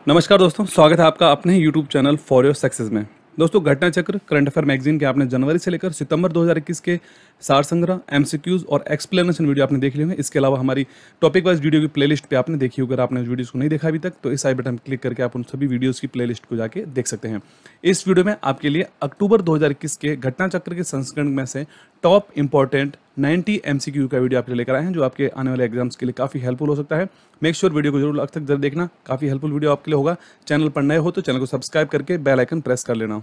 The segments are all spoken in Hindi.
नमस्कार दोस्तों, स्वागत है आपका अपने YouTube channel for your success में। दोस्तों, घटना चक्र करंट अफेयर मैगजीन के आपने जनवरी से लेकर सितंबर 2021 के सार संग्रह, एमसीक्यूज और एक्सप्लेनेशन वीडियो आपने देख लिए होंगे। इसके अलावा हमारी टॉपिक वाइज वीडियो की प्लेलिस्ट पे आपने देखी होगी। अगर आपने उस वीडियोस को नहीं देखा अभी तक तो इस आई बटन पर क्लिक करके आप उन सभी वीडियोस की प्लेलिस्ट को जाके देख सकते हैं। इस वीडियो में आपके लिए अक्टूबर 2021 के घटना चक्र के संस्करण में से टॉप इंपॉर्टेंट 90 एमसीक्यू का वीडियो आपके लेकर आए हैं, जो आपके आने वाले एग्जाम्स के लिए काफ़ी हेल्पफुल हो सकता है। मेक श्योर वीडियो को जरूर लास्ट तक जरूर देखना, काफ़ी हेल्पफुल वीडियो आपके लिए होगा। चैनल पर नए हो तो चैनल को सब्सक्राइब करके बेल आइकन प्रेस कर लेना।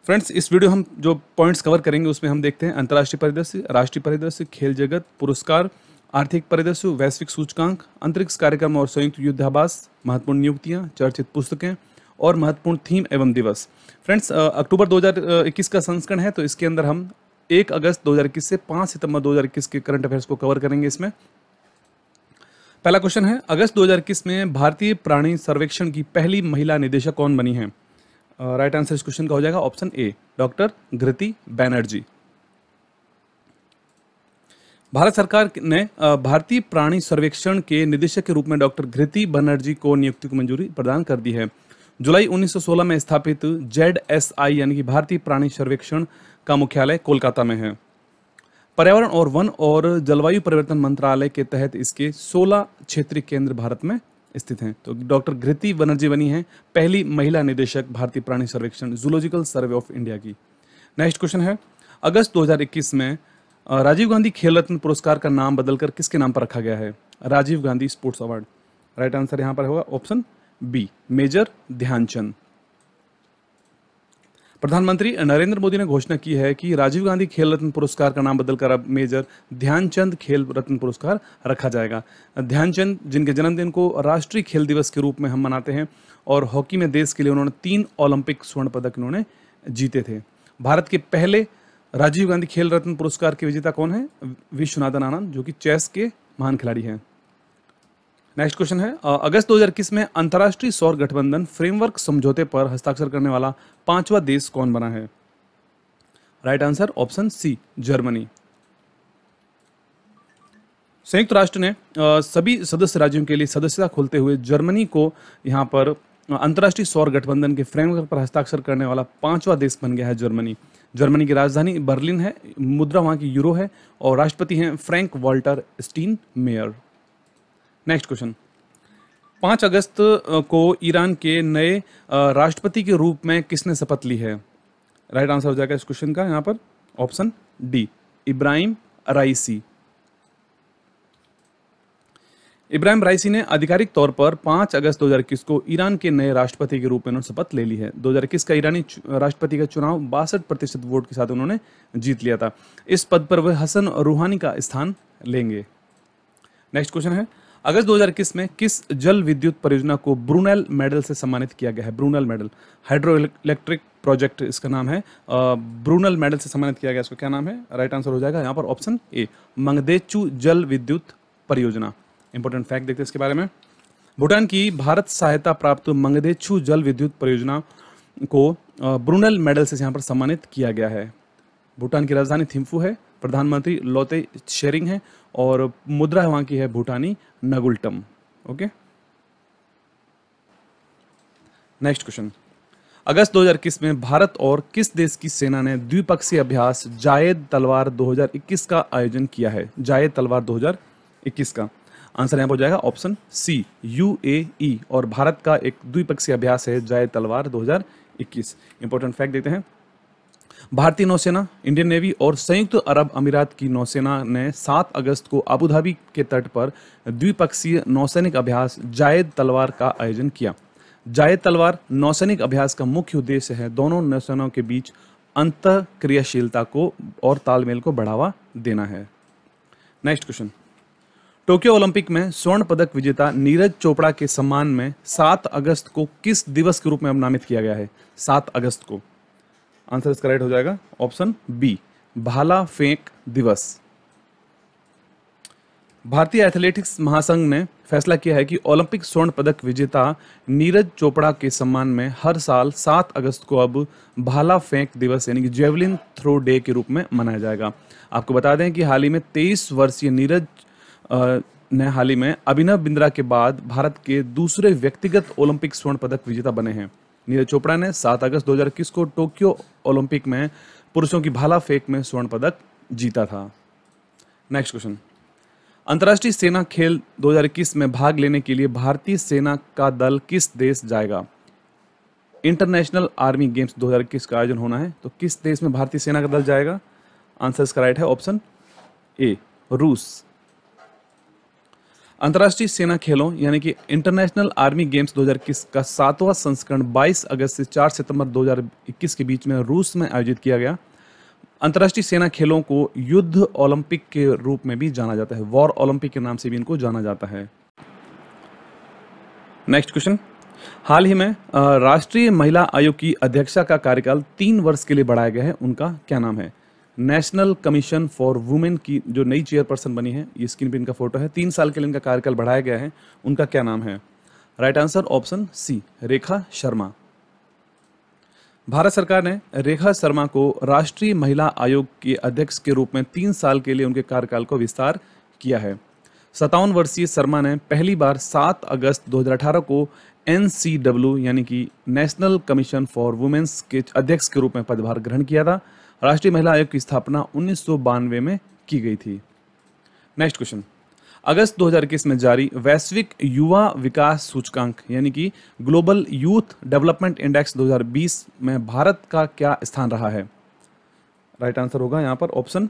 फ्रेंड्स, इस वीडियो हम जो पॉइंट्स कवर करेंगे उसमें हम देखते हैं अंतर्राष्ट्रीय परिदृश्य, राष्ट्रीय परिदृश्य, खेल जगत, पुरस्कार, आर्थिक परिदृश्य, वैश्विक सूचकांक, अंतरिक्ष कार्यक्रम और संयुक्त युद्धाभ्यास, महत्वपूर्ण नियुक्तियां, चर्चित पुस्तकें और महत्वपूर्ण थीम एवं दिवस। फ्रेंड्स, अक्टूबर 2021 का संस्करण है, तो इसके अंदर हम 1 अगस्त 2021 से 5 सितंबर 2021 के करंट अफेयर्स को कवर करेंगे। इसमें पहला क्वेश्चन है, अगस्त 2021 में भारतीय प्राणी सर्वेक्षण की पहली महिला निदेशक कौन बनी है? राइट आंसर इस क्वेश्चन का हो जाएगा option A, doctor Ghriti Banerjee. Bharat सरकार ने भारतीय प्राणी सर्वेक्षण के निदेशक के रूप में डॉक्टर घृति बनर्जी को नियुक्ति को मंजूरी प्रदान कर दी है। जुलाई 1916 में स्थापित ZSI यानी कि भारतीय प्राणी सर्वेक्षण का मुख्यालय कोलकाता में है। पर्यावरण और वन और जलवायु परिवर्तन मंत्रालय के तहत इसके 16 क्षेत्रीय केंद्र भारत में स्थित हैं। तो डॉक्टर घृति बनर्जी बनी है पहली महिला निदेशक भारतीय प्राणी सर्वेक्षण जूलॉजिकल सर्वे ऑफ इंडिया की। नेक्स्ट क्वेश्चन है, अगस्त 2021 में राजीव गांधी खेल रत्न पुरस्कार का नाम बदलकर किसके नाम पर रखा गया है? Rajiv Gandhi sports award. Right answer यहां पर होगा ऑप्शन बी, मेजर ध्यानचंद। प्रधानमंत्री नरेंद्र मोदी ने घोषणा की है कि राजीव गांधी खेल रत्न पुरस्कार का नाम बदलकर अब मेजर ध्यानचंद खेल रत्न पुरस्कार रखा जाएगा। ध्यानचंद, जिनके जन्मदिन को राष्ट्रीय खेल दिवस के रूप में हम मनाते हैं, और हॉकी में देश के लिए उन्होंने 3 ओलंपिक स्वर्ण पदक इन्होंने जीते थे। भारत के पहले राजीव गांधी खेल रत्न पुरस्कार के विजेता कौन है? विश्वनाथन आनंद, जो कि चेस के महान खिलाड़ी हैं। नेक्स्ट क्वेश्चन है, अगस्त 2021 में अंतर्राष्ट्रीय सौर गठबंधन फ्रेमवर्क समझौते पर हस्ताक्षर करने वाला 5वां देश कौन बना है? Right answer option C, Germany. संयुक्त राष्ट्र ने सभी सदस्य राज्यों के लिए सदस्यता खोलते हुए जर्मनी को यहां पर अंतर्राष्ट्रीय सौर गठबंधन के फ्रेमवर्क पर हस्ताक्षर करने वाला 5वां देश बन गया है जर्मनी। जर्मनी की राजधानी बर्लिन है, मुद्रा वहां की यूरो है, और राष्ट्रपति हैं फ्रैंक वॉल्टर स्टीनमेयर। नेक्स्ट क्वेश्चन, 5 अगस्त को ईरान के नए राष्ट्रपति के रूप में किसने शपथ ली है? राइट आंसर हो जाएगा इस क्वेश्चन का यहां पर ऑप्शन डी, इब्राहिम राइसी। इब्राहिम राइसी ने आधिकारिक तौर पर 5 अगस्त 2021 को ईरान के नए राष्ट्रपति के रूप में उन्होंने शपथ ले ली है। 2021 का ईरानी राष्ट्रपति का चुनाव 62% वोट के साथ उन्होंने जीत लिया था। इस पद पर वह हसन रूहानी का स्थान लेंगे। नेक्स्ट क्वेश्चन है, अगस्त 2021 में किस जल विद्युत परियोजना को ब्रूनेल मेडल से सम्मानित किया गया है? Brunel medal, hydro electric project इसका नाम है। ब्रूनेल मेडल से सम्मानित किया गया, इसका क्या नाम है? राइट आंसर हो जाएगा यहाँ पर ऑप्शन ए, मंगदेचू जल विद्युत परियोजना। इंपॉर्टेंट फैक्ट देखते हैं इसके बारे में। भूटान की भारत सहायता प्राप्त मंगदेचू जल विद्युत परियोजना को ब्रूनेल मेडल से यहाँ पर सम्मानित किया गया है। भूटान की राजधानी थिम्फू है, प्रधानमंत्री लोते शेरिंग है, और मुद्रा वहां की है भूटानी नगुल्टम। ओके, नेक्स्ट क्वेश्चन, अगस्त 2021 में भारत और किस देश की सेना ने द्विपक्षीय अभ्यास जायद तलवार 2021 का आयोजन किया है? जायद तलवार 2021 का आंसर यहाँ पर हो जाएगा ऑप्शन सी, UAE, और भारत का एक द्विपक्षीय अभ्यास है जायद तलवार 2021। इंपॉर्टेंट फैक्ट देते हैं, भारतीय नौसेना, इंडियन नेवी और संयुक्त अरब अमीरात की नौसेना ने 7 अगस्त को अबू धाबी के तट पर द्विपक्षीय नौसैनिक अभ्यास जायद तलवार का आयोजन किया। जायद तलवार नौसैनिक अभ्यास का मुख्य उद्देश्य है दोनों नौसेनाओं के बीच अंतःक्रियाशीलता को और तालमेल को बढ़ावा देना है। नेक्स्ट क्वेश्चन, टोक्यो ओलंपिक में स्वर्ण पदक विजेता नीरज चोपड़ा के सम्मान में 7 अगस्त को किस दिवस के रूप में नामित किया गया है? 7 अगस्त को आंसर इसका राइट हो जाएगा ऑप्शन बी, भाला फेंक दिवस। भारतीय एथलेटिक्स महासंघ ने फैसला किया है कि ओलंपिक स्वर्ण पदक विजेता नीरज चोपड़ा के सम्मान में हर साल 7 अगस्त को अब भाला फेंक दिवस यानी कि जेवलिन थ्रो डे के रूप में मनाया जाएगा। आपको बता दें कि हाल ही में 23 वर्षीय नीरज ने हाल ही में अभिनव बिंद्रा के बाद भारत के दूसरे व्यक्तिगत ओलंपिक स्वर्ण पदक विजेता बने हैं। नीरज चोपड़ा ने 7 अगस्त 2021 को टोक्यो ओलंपिक में पुरुषों की भाला फेंक में स्वर्ण पदक जीता था। नेक्स्ट क्वेश्चन, अंतर्राष्ट्रीय सेना खेल 2021 में भाग लेने के लिए भारतीय सेना का दल किस देश जाएगा? इंटरनेशनल आर्मी गेम्स 2021 का आयोजन होना है, तो किस देश में भारतीय सेना का दल जाएगा? आंसर इसका राइट है ऑप्शन ए, रूस। अंतर्राष्ट्रीय सेना खेलों यानी कि इंटरनेशनल आर्मी गेम्स 2021 का 7वां संस्करण 22 अगस्त से 4 सितंबर 2021 के बीच में रूस में आयोजित किया गया। अंतर्राष्ट्रीय सेना खेलों को युद्ध ओलंपिक के रूप में भी जाना जाता है, वॉर ओलंपिक के नाम से भी इनको जाना जाता है। नेक्स्ट क्वेश्चन, हाल ही में राष्ट्रीय महिला आयोग की अध्यक्षा का कार्यकाल 3 वर्ष के लिए बढ़ाया गया है, उनका क्या नाम है? नेशनल कमीशन फॉर वुमेन की जो नई चेयरपर्सन बनी है, ये स्क्रीन पे इनका फोटो है, 3 साल के लिए इनका कार्यकाल बढ़ाया गया है, उनका क्या नाम है? राइट आंसर ऑप्शन सी, रेखा शर्मा। भारत सरकार ने रेखा शर्मा को राष्ट्रीय महिला आयोग के अध्यक्ष के रूप में 3 साल के लिए उनके कार्यकाल को विस्तार किया है। 57 वर्षीय शर्मा ने पहली बार 7 अगस्त 2018 को NCW यानी कि नेशनल कमीशन फॉर वुमेन्स के अध्यक्ष के रूप में पदभार ग्रहण किया था। राष्ट्रीय महिला आयोग की स्थापना 1992 में की गई थी। नेक्स्ट क्वेश्चन, अगस्त 2021 में जारी वैश्विक युवा विकास सूचकांक यानी कि ग्लोबल यूथ डेवलपमेंट इंडेक्स 2020 में भारत का क्या स्थान रहा है? राइट आंसर होगा यहाँ पर ऑप्शन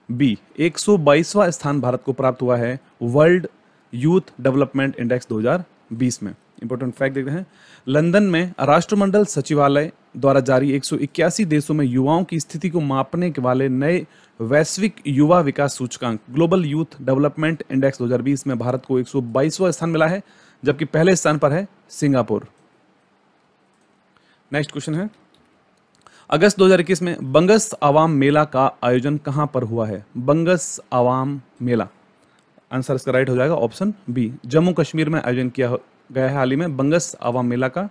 बी, 122वां स्थान भारत को प्राप्त हुआ है वर्ल्ड यूथ डेवलपमेंट इंडेक्स 2020 में। इंपॉर्टेंट फैक्ट देखते हैं, लंदन में राष्ट्रमंडल सचिवालय द्वारा जारी 181 देशों में युवाओं की स्थिति को मापने के वाले नए वैश्विक युवा विकास सूचकांक ग्लोबल यूथ डेवलपमेंट इंडेक्स 2020 में भारत को 122वां स्थान मिला है, जबकि पहले स्थान पर है सिंगापुर। नेक्स्ट क्वेश्चन है, अगस्त 2021 में बंगस आवाम मेला का आयोजन कहां पर हुआ है? बंगस आवाम मेला, आंसर इसका राइट हो जाएगा ऑप्शन बी, जम्मू कश्मीर में आयोजन किया गया है हाल ही में बंगस आवाम मेला का।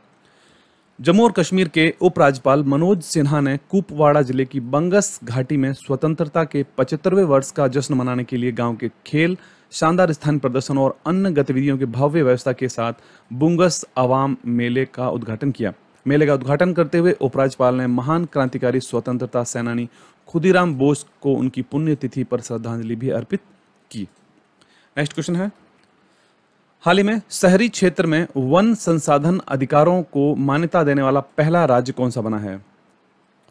जम्मू और कश्मीर के उपराज्यपाल मनोज सिन्हा ने कुपवाड़ा जिले की बंगस घाटी में स्वतंत्रता के 75वें वर्ष का जश्न मनाने के लिए गांव के खेल, शानदार स्थानीय प्रदर्शन और अन्य गतिविधियों की भव्य व्यवस्था के साथ बुंगस आवाम मेले का उद्घाटन किया। मेले का उद्घाटन करते हुए उपराज्यपाल ने महान क्रांतिकारी स्वतंत्रता सेनानी खुदीराम बोस को उनकी पुण्यतिथि पर श्रद्धांजलि भी अर्पित की। नेक्स्ट क्वेश्चन है, हाल ही में शहरी क्षेत्र में वन संसाधन अधिकारों को मान्यता देने वाला पहला राज्य कौन सा बना है?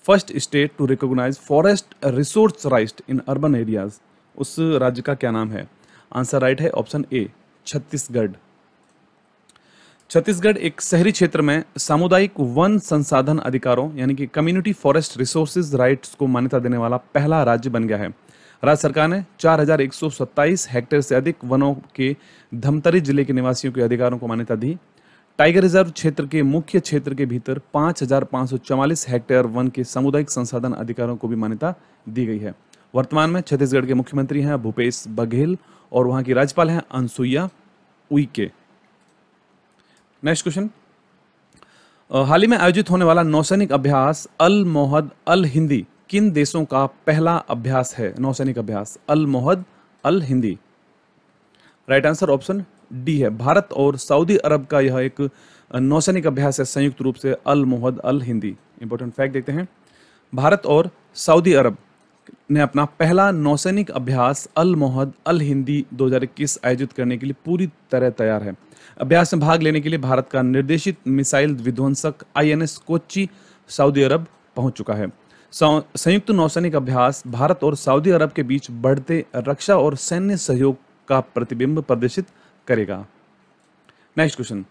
First state to recognise forest resource rights in urban areas, उस राज्य का क्या नाम है? आंसर राइट है ऑप्शन ए, छत्तीसगढ़। छत्तीसगढ़ एक शहरी क्षेत्र में सामुदायिक वन संसाधन अधिकारों यानी कि कम्युनिटी फॉरेस्ट रिसोर्सेज राइट्स को मान्यता देने वाला पहला राज्य बन गया है। राज्य सरकार ने 4127 हेक्टेयर से अधिक वनों के धमतरी जिले के निवासियों के अधिकारों को मान्यता दी। टाइगर रिजर्व क्षेत्र के मुख्य क्षेत्र के भीतर 5544 हेक्टेयर वन के सामुदायिक संसाधन अधिकारों को भी मान्यता दी गई है। वर्तमान में छत्तीसगढ़ के मुख्यमंत्री हैं भूपेश बघेल और वहां की राज्यपाल हैं अनसुईया उइके। नेक्स्ट क्वेश्चन, हाल ही में आयोजित होने वाला नौसैनिक अभ्यास अल मोहद अल हिंदी किन देशों का पहला अभ्यास है? नौसैनिक अभ्यास Al Mohed Al Hindi, right answer option D है, भारत और सऊदी अरब का यह एक नौसैनिक अभ्यास है संयुक्त रूप से अल Mohed Al Hindi. Important fact देखते हैं, भारत और सऊदी अरब ने अपना पहला नौसैनिक अभ्यास अल मोहद अल हिंदी 2021 आयोजित करने के लिए पूरी तरह तैयार है। अभ्यास में भाग लेने के लिए भारत का निर्देशित मिसाइल विध्वंसक INS कोच्चि सऊदी अरब पहुंच चुका है। संयुक्त नौसैनिक अभ्यास भारत और सऊदी अरब के बीच बढ़ते रक्षा और सैन्य सहयोग का प्रतिबिंब प्रदर्शित करेगा। नेक्स्ट क्वेश्चन,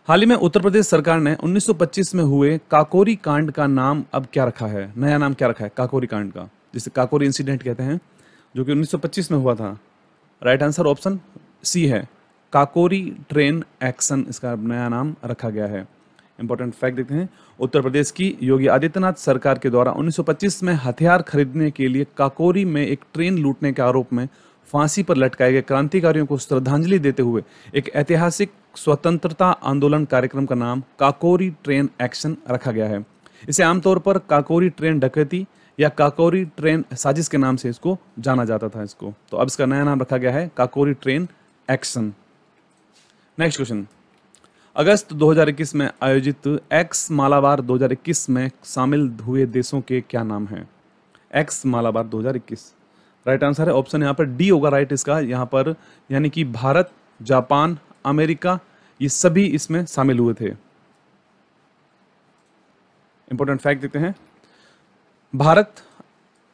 हाल ही में उत्तर प्रदेश सरकार ने 1925 में हुए काकोरी कांड का नाम अब क्या रखा है? नया नाम क्या रखा है काकोरी कांड का, जिसे काकोरी इंसिडेंट कहते हैं, जो कि 1925 में हुआ था। राइट आंसर ऑप्शन सी है, काकोरी ट्रेन एक्शन इसका नया नाम रखा गया है। इंपॉर्टेंट फैक्ट देखते हैं, उत्तर प्रदेश की योगी आदित्यनाथ सरकार के द्वारा 1925 में हथियार खरीदने के लिए काकोरी में एक ट्रेन लूटने के आरोप में फांसी पर लटकाए गए क्रांतिकारियों को श्रद्धांजलि देते हुए एक ऐतिहासिक स्वतंत्रता आंदोलन कार्यक्रम का नाम काकोरी ट्रेन एक्शन रखा गया है। इसे आमतौर पर काकोरी ट्रेन डकैती या काकोरी ट्रेन साजिश के नाम से इसको जाना जाता था इसको। तो अब इसका नया नाम रखा गया है Kakori train action. Next question, अगस्त 2021 में आयोजित एक्स मालाबार 2021 में शामिल हुए देशों के क्या नाम हैं? एक्स मालाबार 2021, राइट आंसर है ऑप्शन यहाँ पर डी होगा राइट इसका यहाँ पर, यानी कि भारत, जापान, अमेरिका, ये सभी इसमें शामिल हुए थे। इंपॉर्टेंट फैक्ट देखते हैं, भारत,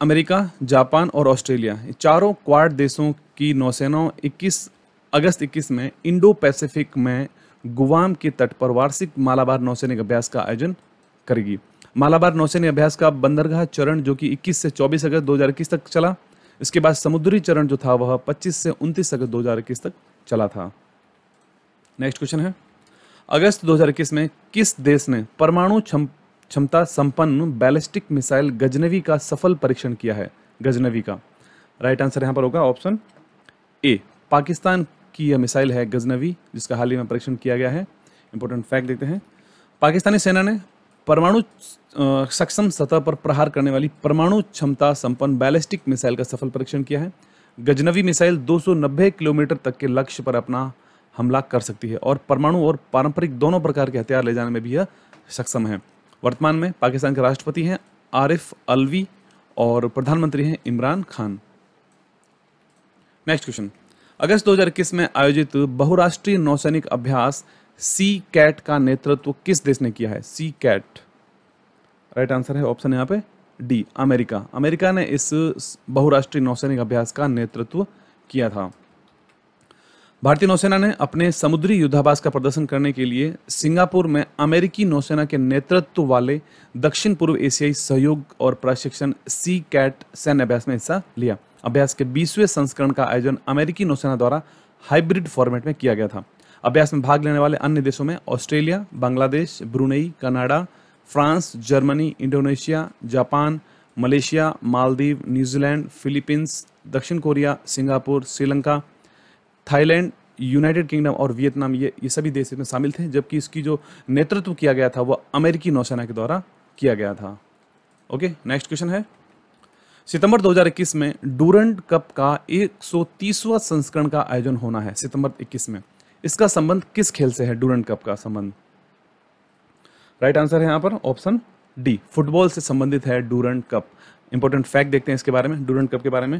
अमेरिका, जापान और ऑस्ट्रेलिया, ये चारों क्वाड देशों की नौसेनाओं 21 अगस्त 21 में इंडो पैसिफिक में गुआम के तट पर वार्षिक मालाबार नौसैनिक अभ्यास का आयोजन करेगी। मालाबार नौसैनिक अभ्यास का बंदरगाह चरण जो कि 21 से 24 अगस्त 2021 तक चला, इसके बाद समुद्री चरण जो था वह 25 से 29 अगस्त 2021 तक चला था। नेक्स्ट क्वेश्चन है, अगस्त 2021 में किस देश ने परमाणु क्षमता संपन्न बैलिस्टिक मिसाइल गजनवी का सफल परीक्षण किया है? गजनवी का राइट आंसर यहां पर होगा ऑप्शन ए, पाकिस्तान की यह मिसाइल है गजनवी, जिसका हाल ही में परीक्षण किया गया है। इंपॉर्टेंट फैक्ट देखते हैं, पाकिस्तानी सेना ने परमाणु सक्षम सतह पर प्रहार करने वाली परमाणु क्षमता संपन्न बैलिस्टिक मिसाइल का सफल परीक्षण किया है। गजनवी मिसाइल 290 किलोमीटर तक के लक्ष्य पर अपना हमला कर सकती है और परमाणु और पारंपरिक दोनों प्रकार के हथियार ले जाने में भी यह सक्षम है। वर्तमान में पाकिस्तान के राष्ट्रपति हैं आरिफ अलवी और प्रधानमंत्री हैं इमरान खान। नेक्स्ट क्वेश्चन, अगस्त 2021 में आयोजित बहुराष्ट्रीय नौसैनिक अभ्यास सी कैट का नेतृत्व किस देश ने किया है? सी कैट, राइट आंसर है ऑप्शन यहाँ पे डी, अमेरिका। अमेरिका ने इस बहुराष्ट्रीय नौसैनिक अभ्यास का नेतृत्व किया था। भारतीय नौसेना ने अपने समुद्री युद्धाभ्यास का प्रदर्शन करने के लिए सिंगापुर में अमेरिकी नौसेना के नेतृत्व वाले दक्षिण पूर्व एशियाई सहयोग और प्रशिक्षण सी कैट सैन्य अभ्यास में हिस्सा लिया। अभ्यास के 20वें संस्करण का आयोजन अमेरिकी नौसेना द्वारा हाइब्रिड फॉर्मेट में किया गया था। अभ्यास में भाग लेने वाले अन्य देशों में Australia, Bangladesh, Brunei, Canada, France, Germany, Indonesia, Japan, Malaysia, Maldives, New Zealand, Philippines, दक्षिण Korea, Singapore, Sri Lanka, Thailand, United Kingdom और वियतनाम, ये सभी देश इसमें शामिल थे, जबकि इसकी जो नेतृत्व किया गया था वह अमेरिकी नौसेना के द्वारा किया गया था। ओके, नेक्स्ट क्वेश्चन है, सितंबर 2021 में डूरंड कप का 130वां संस्करण का आयोजन होना है। सितंबर 21 में इसका संबंध किस खेल से है? डूरंड कप का संबंध, राइट आंसर है यहाँ पर ऑप्शन डी, फुटबॉल से संबंधित है डूरंड कप। इंपॉर्टेंट फैक्ट देखते हैं इसके बारे में, डूरंड कप के बारे में।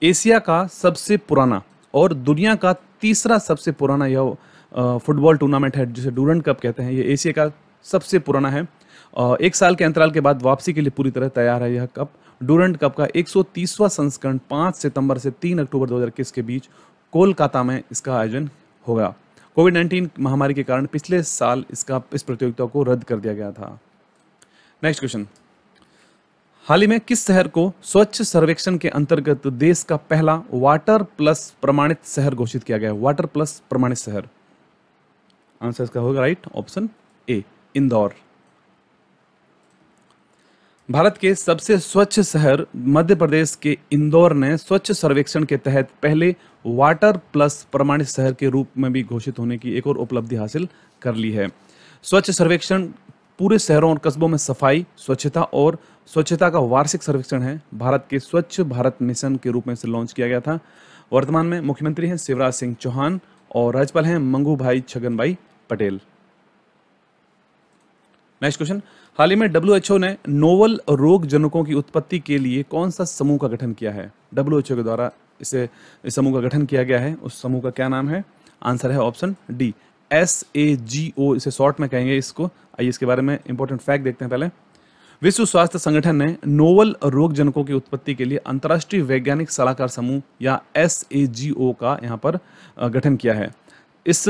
एशिया का सबसे पुराना और दुनिया का तीसरा सबसे पुराना यह फुटबॉल टूर्नामेंट है जिसे डूरंड कप कहते हैं। ये एशिया का सबसे पुराना है। 1 साल के अंतराल के बाद वापसी के लिए पूरी तरह तैयार है यह कप। डूरंड कप का 130वां संस्करण 5 सितंबर से 3 अक्टूबर 2021 के बीच कोलकाता में इसका आयोजन होगा। कोविड-19 महामारी के कारण पिछले साल इस प्रतियोगिता को रद्द कर दिया गया था। नेक्स्ट क्वेश्चन, हाल ही में किस शहर को स्वच्छ सर्वेक्षण के अंतर्गत देश का पहला वाटर प्लस प्रमाणित शहर घोषित किया गया है? वाटर प्लस प्रमाणित शहर, आंसर इसका होगा right option A, Indore. Bharat के सबसे स्वच्छ शहर मध्य प्रदेश के इंदौर ने स्वच्छ सर्वेक्षण के तहत पहले वाटर प्लस प्रमाणित शहर के रूप में भी घोषित होने की एक और उपलब्धि हासिल कर ली है। स्वच्छ सर्वेक्षण पूरे शहरों और कस्बों में सफाई, स्वच्छता का वार्षिक सर्वेक्षण है। भारत के स्वच्छ भारत मिशन के रूप में इसे लॉन्च किया गया था। वर्तमान में मुख्यमंत्री हैं शिवराज सिंह चौहान और राज्यपाल हैं मंगू भाई छगन भाई पटेल। नेक्स्ट क्वेश्चन, हाल ही में WHO ने नोवल रोग जनकों की उत्पत्ति के लिए कौन सा समूह का गठन किया है? WHO के द्वारा इस समूह का गठन किया गया है, उस समूह का क्या नाम है? आंसर है ऑप्शन डी, SAGO, इसे शॉर्ट में कहेंगे इसको। आइए इसके बारे में इंपॉर्टेंट फैक्ट देखते हैं पहले। विश्व स्वास्थ्य संगठन ने नोवल रोग जनकों की उत्पत्ति के लिए अंतर्राष्ट्रीय वैज्ञानिक सलाहकार समूह या SAGO का यहाँ पर गठन किया है। इस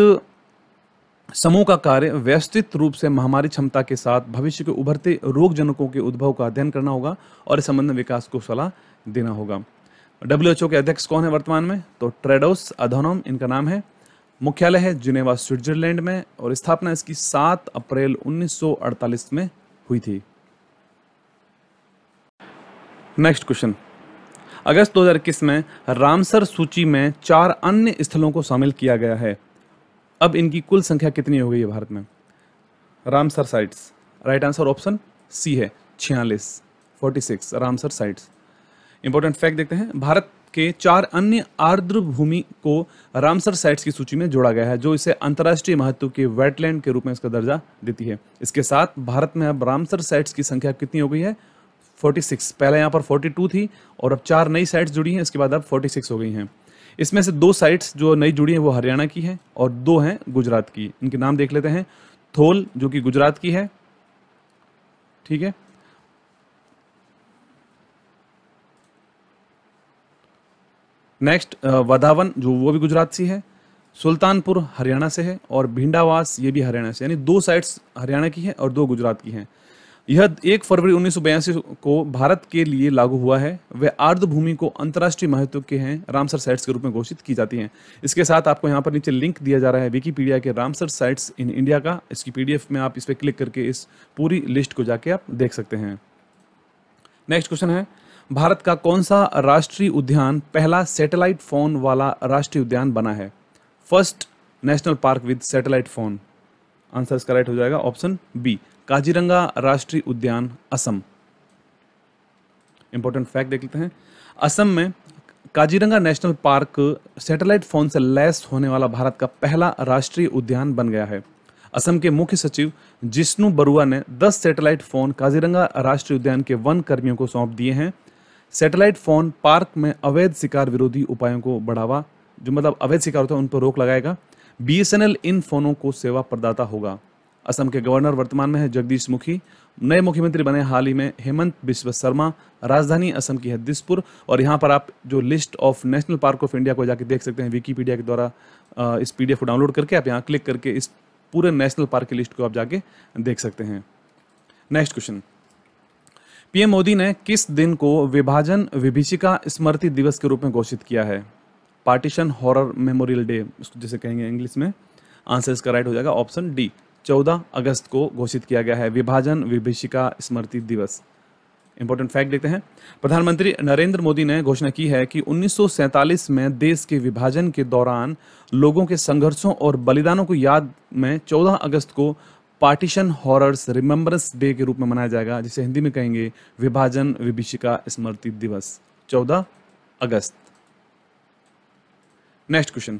समूह का कार्य व्यवस्थित रूप से महामारी क्षमता के साथ भविष्य के उभरते रोग जनकों के उद्भव का अध्ययन करना होगा और इस संबंध में विकास को सलाह देना होगा। WHO के अध्यक्ष कौन है वर्तमान में? तो टेड्रोस अधानोम इनका नाम है। मुख्यालय है जिनेवा स्विट्जरलैंड में और स्थापना इसकी 7 अप्रैल 1948 में हुई थी। नेक्स्ट क्वेश्चन, अगस्त 2021 में रामसर सूची में 4 अन्य स्थलों को शामिल किया गया है। अब इनकी कुल संख्या कितनी हो गई है भारत में? Ramsar sites, right answer option C है 46, 46 रामसर साइट्स। इंपॉर्टेंट फैक्ट देखते हैं, भारत के 4 अन्य आर्द्र भूमि को रामसर साइट्स की सूची में जोड़ा गया है, जो इसे अंतर्राष्ट्रीय महत्व के वेटलैंड के रूप में इसका दर्जा देती है। इसके साथ भारत में अब रामसर साइट्स की संख्या कितनी हो गई है? 46। पहले यहाँ पर 42 थी और अब 4 नई साइट्स जुड़ी हैं, इसके बाद अब 46 हो गई हैं। इसमें से 2 साइट्स जो नई जुड़ी हैं वो हरियाणा की हैं और 2 हैं गुजरात की। इनके नाम देख लेते हैं। थोल जो कि गुजरात की है, ठीक है। नेक्स्ट वधावन जो वो भी गुजरात से है, सुल्तानपुर हरियाणा से है और भिंडावास ये भी हरियाणा से, यानी 2 साइट्स हरियाणा की है और 2 गुजरात की हैं। यह 1 फरवरी 1982 को भारत के लिए लागू हुआ है। वे आर्द्र भूमि को अंतर्राष्ट्रीय महत्व के हैं रामसर साइट्स के रूप में घोषित की जाती हैं। इसके साथ आपको यहाँ पर नीचे लिंक दिया जा रहा है विकीपीडिया के रामसर साइट्स इन इंडिया का। इसकी पीडीएफ में आप इस पर क्लिक करके इस पूरी लिस्ट को जाके आप देख सकते हैं। नेक्स्ट क्वेश्चन है, भारत का कौन सा राष्ट्रीय उद्यान पहला सैटेलाइट फोन वाला राष्ट्रीय उद्यान बना है? First national park with satellite phone. Answer इसका राइट हो जाएगा ऑप्शन बी, काजीरंगा राष्ट्रीय उद्यान, असम। इंपॉर्टेंट फैक्ट देख लेते हैं, असम में Kaziranga national park satellite phone से लैस होने वाला भारत का पहला राष्ट्रीय उद्यान बन गया है। असम के मुख्य सचिव जिष्णु बरुआ ने 10 सैटेलाइट फोन काजीरंगा राष्ट्रीय उद्यान के वन कर्मियों को सौंप दिए हैं। सैटेलाइट फोन पार्क में अवैध शिकार विरोधी उपायों को बढ़ावा, जो मतलब अवैध शिकार होता है उन पर रोक लगाएगा। बीएसएनएल इन फोनों को सेवा प्रदाता होगा। असम के गवर्नर वर्तमान में है जगदीश मुखी। नए मुख्यमंत्री बने हाल ही में हेमंत बिस्व शर्मा। राजधानी असम की है दिसपुर। और यहाँ पर आप जो list of national park of India को जाके देख सकते हैं विकीपीडिया के द्वारा। इस पीडीएफ को डाउनलोड करके आप यहाँ क्लिक करके इस पूरे नेशनल पार्क की लिस्ट को आप जाके देख सकते हैं। नेक्स्ट क्वेश्चन, पीएम मोदी ने किस दिन को विभाजन विभीषिका स्मृति दिवस के रूप में घोषित किया है? पार्टीशन हॉरर मेमोरियल डे उसको जैसे कहेंगे इंग्लिश में। आंसर इसका राइट हो जाएगा ऑप्शन डी, 14 अगस्त को घोषित किया गया है विभाजन विभीषिका स्मृति दिवस। इंपॉर्टेंट फैक्ट देखते हैं, प्रधानमंत्री नरेंद्र मोदी ने घोषणा की है कि 1947 में देश के विभाजन के दौरान लोगों के संघर्षों और बलिदानों को याद में 14 अगस्त को पार्टीशन हॉरर्स रिमेम्बरेंस डे के रूप में मनाया जाएगा, जिसे हिंदी में कहेंगे विभाजन विभीषिका स्मृति दिवस, 14 अगस्त। नेक्स्ट क्वेश्चन,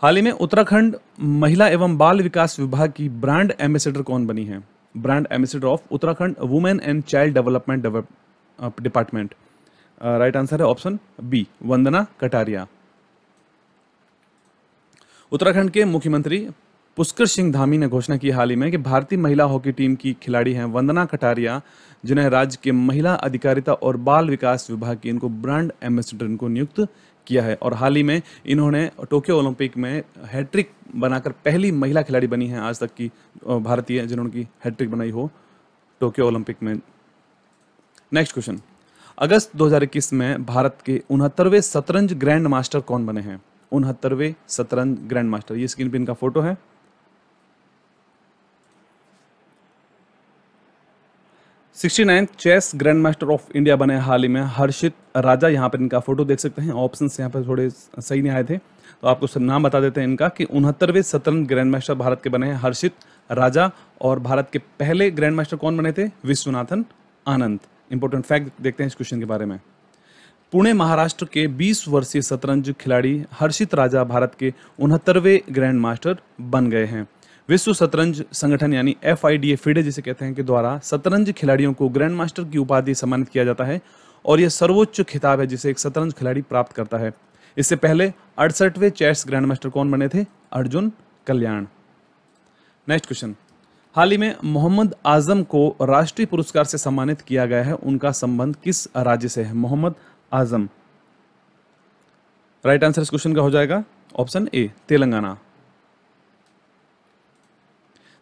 हाल ही में उत्तराखंड महिला एवं बाल विकास विभाग की ब्रांड एम्बेसडर कौन बनी है? Brand ambassador of Uttarakhand women and child development department. Right answer है ऑप्शन बी, वंदना कटारिया। उत्तराखंड के मुख्यमंत्री पुष्कर सिंह धामी ने घोषणा की हाल ही में कि भारतीय महिला हॉकी टीम की खिलाड़ी हैं वंदना कटारिया, जिन्हें राज्य के महिला अधिकारिता और बाल विकास विभाग की इनको ब्रांड एम्बेसडर इनको नियुक्त किया है। और हाल ही में इन्होंने टोक्यो ओलंपिक में हैट्रिक बनाकर पहली महिला खिलाड़ी बनी है आज तक की भारतीय जिन्होंने की हैट्रिक बनाई हो टोक्यो ओलंपिक में। नेक्स्ट क्वेश्चन, अगस्त 2021 में भारत के 69वें शतरंज ग्रैंड मास्टर कौन बने हैं? 69वें शतरंज ग्रैंड मास्टर, ये स्क्रीन पे इनका फोटो है। 69th chess grand master of India बने हाल ही में हर्षित राजा। यहाँ पर इनका फोटो देख सकते हैं। ऑप्शंस यहाँ पर थोड़े सही नहीं आए थे तो आपको सब नाम बता देते हैं इनका कि 69वें शतरंज ग्रैंड मास्टर भारत के बने हैं हर्षित राजा। और भारत के पहले ग्रैंड मास्टर कौन बने थे? विश्वनाथन आनंद। इंपॉर्टेंट फैक्ट देखते हैं इस क्वेश्चन के बारे में। पुणे महाराष्ट्र के 20 वर्षीय शतरंज खिलाड़ी हर्षित राजा भारत के 69वें ग्रैंड मास्टर बन गए हैं। विश्व शतरंज संगठन यानी FIDA FIDE जिसे कहते हैं के द्वारा शतरंज खिलाड़ियों को ग्रैंड मास्टर की उपाधि सम्मानित किया जाता है और यह सर्वोच्च खिताब है जिसे एक शतरंज खिलाड़ी प्राप्त करता है। इससे पहले 68वें चेस ग्रैंड मास्टर कौन बने थे? अर्जुन कल्याण। नेक्स्ट क्वेश्चन, हाल ही में मोहम्मद आजम को राष्ट्रीय पुरस्कार से सम्मानित किया गया है, उनका संबंध किस राज्य से है? मोहम्मद आजम। राइट आंसर इस क्वेश्चन का हो जाएगा ऑप्शन ए, तेलंगाना।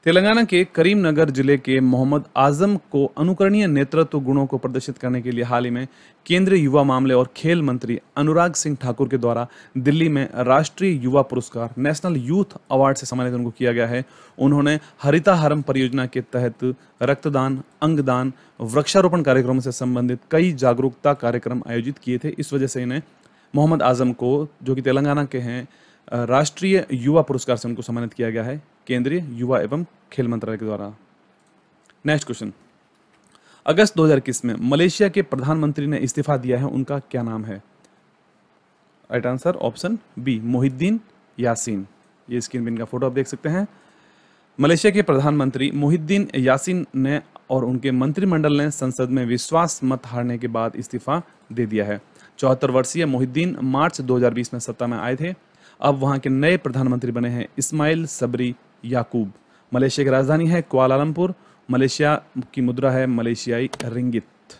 तेलंगाना के करीमनगर जिले के मोहम्मद आजम को अनुकरणीय नेतृत्व गुणों को प्रदर्शित करने के लिए हाल ही में केंद्रीय युवा मामले और खेल मंत्री अनुराग सिंह ठाकुर के द्वारा दिल्ली में राष्ट्रीय युवा पुरस्कार नेशनल यूथ अवार्ड से सम्मानित उनको किया गया है। उन्होंने हरिताहरम परियोजना के तहत रक्तदान, अंगदान, वृक्षारोपण कार्यक्रमों से संबंधित कई जागरूकता कार्यक्रम आयोजित किए थे। इस वजह से इन्हें मोहम्मद आजम को, जो कि तेलंगाना के हैं, राष्ट्रीय युवा पुरस्कार से उनको सम्मानित किया गया है केंद्रीय युवा एवं खेल मंत्रालय के द्वारा। नेक्स्ट क्वेश्चन, अगस्त 2021 में मलेशिया के प्रधानमंत्री ने इस्तीफा दिया है, उनका क्या नाम है? Right answer option B, Mohiddin Yasin. ये स्क्रीन पे इनका फोटो आप देख सकते हैं। मलेशिया के प्रधानमंत्री मोहिद्दीन यासीन ने और उनके मंत्रिमंडल ने संसद में विश्वास मत हारने के बाद इस्तीफा दे दिया है। 74 वर्षीय मोहिद्दीन मार्च 2020 में सत्ता में आए थे। अब वहां के नए प्रधानमंत्री बने हैं इस्माइल सबरी याकूब। मलेशिया की राजधानी है कुआलालंपुर। मलेशिया की मुद्रा है मलेशियाई रिंगित।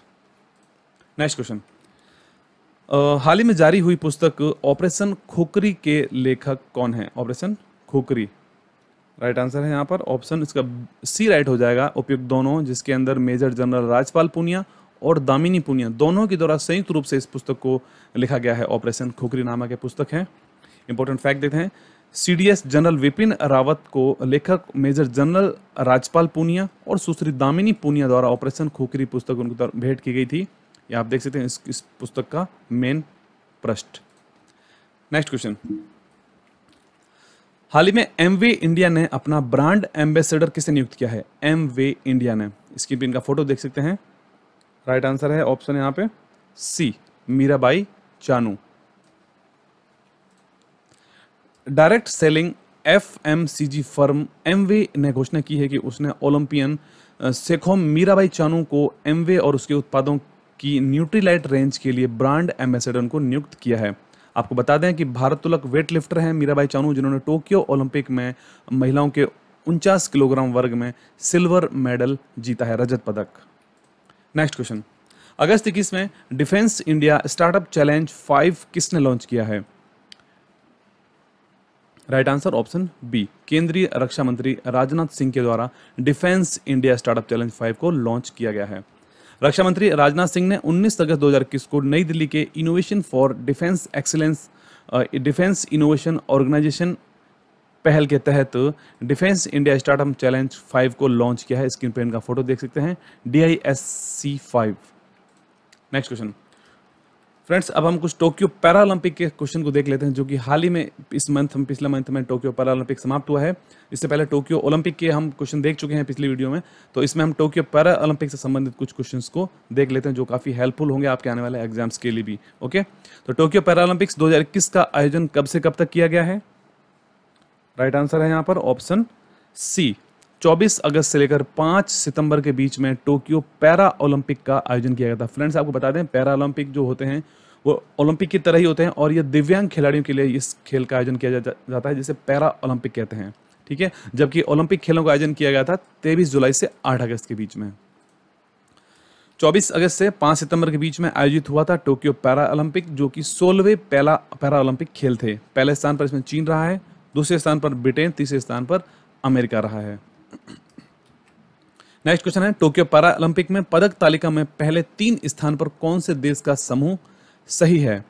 नेक्स्ट क्वेश्चन, हाल ही में जारी हुई पुस्तक ऑपरेशन खोकरी के लेखक कौन है? ऑपरेशन खोकरी, राइट आंसर है यहाँ पर ऑप्शन इसका सी राइट हो जाएगा, उपयुक्त दोनों, जिसके अंदर मेजर जनरल राजपाल पूनिया और दामिनी पूनिया दोनों के द्वारा संयुक्त रूप से इस पुस्तक को लिखा गया है। ऑपरेशन खोकरी नामक एक पुस्तक है। इंपॉर्टेंट फैक्ट देते हैं, सीडीएस जनरल विपिन रावत को लेखक मेजर जनरल राजपाल पूनिया और सुश्री दामिनी पूनिया द्वारा ऑपरेशन खोकरी पुस्तक उनकी तरफ भेंट की गई थी। ये आप देख सकते हैं इस पुस्तक का मेन पृष्ठ। नेक्स्ट क्वेश्चन, हाल ही में एमवे इंडिया ने अपना ब्रांड एम्बेसडर किसे नियुक्त किया है? एमवे इंडिया ने। इसकी भी इनका फोटो देख सकते हैं। राइट आंसर है ऑप्शन यहाँ पे C, Mirabai Chanu. Direct selling FMCG firm Amway ने घोषणा की है कि उसने ओलंपियन सेखोम मीराबाई चानू को एमवे और उसके उत्पादों की न्यूट्रीलाइट रेंज के लिए ब्रांड एम्बेसडर को नियुक्त किया है। आपको बता दें कि भारोत्तोलक वेट लिफ्टर हैं मीराबाई चानू, जिन्होंने टोक्यो ओलंपिक में महिलाओं के 49 किलोग्राम वर्ग में सिल्वर मेडल जीता है, रजत पदक। नेक्स्ट क्वेश्चन, अगस्त 21 में डिफेंस इंडिया स्टार्टअप चैलेंज 5 किसने लॉन्च किया है? राइट आंसर ऑप्शन बी, केंद्रीय रक्षा मंत्री राजनाथ सिंह के द्वारा डिफेंस इंडिया स्टार्टअप चैलेंज 5 को लॉन्च किया गया है। रक्षा मंत्री राजनाथ सिंह ने 19 अगस्त 2021 को नई दिल्ली के innovation for defence excellence defence innovation organisation पहल के तहत डिफेंस इंडिया स्टार्टअप चैलेंज 5 को लॉन्च किया है। स्क्रीन पर इनका फोटो देख सकते हैं, DISC5। नेक्स्ट क्वेश्चन फ्रेंड्स, अब हम कुछ टोक्यो पैरा ओलंपिक के क्वेश्चन को देख लेते हैं, जो कि हाल ही में पिछले मंथ में टोक्यो पैरा ओलंपिक समाप्त हुआ है। इससे पहले टोक्यो ओलंपिक के हम क्वेश्चन देख चुके हैं पिछली वीडियो में, तो इसमें हम टोक्यो पैरा ओलंपिक से संबंधित कुछ क्वेश्चंस को देख लेते हैं, जो काफ़ी हेल्पफुल होंगे आपके आने वाले एग्जाम्स के लिए भी। ओके, तो टोक्यो पैरा ओलंपिक्स 2021 का आयोजन कब से कब तक किया गया है? राइट आंसर है यहाँ पर ऑप्शन सी, 24 अगस्त से लेकर 5 सितंबर के बीच में टोक्यो पैरा ओलंपिक का आयोजन किया गया था। फ्रेंड्स, आपको बता दें पैरा ओलंपिक जो होते हैं वो ओलंपिक की तरह ही होते हैं, और ये दिव्यांग खिलाड़ियों के लिए इस खेल का आयोजन किया जाता है, जिसे पैरा ओलंपिक कहते हैं। ठीक है, जबकि ओलंपिक खेलों का आयोजन किया गया था 23 जुलाई से 8 अगस्त के बीच में। 24 अगस्त से 5 सितंबर के बीच में आयोजित हुआ था टोक्यो पैरा ओलंपिक, जो कि 16वें पैरा ओलंपिक खेल थे। पहले स्थान पर इसमें चीन रहा है, दूसरे स्थान पर ब्रिटेन, तीसरे स्थान पर अमेरिका रहा है। नेक्स्ट क्वेश्चन है, टोक्यो पैरा ओलंपिक में पदक तालिका में पहले 3 स्थान पर कौन से देश का समूह सही है?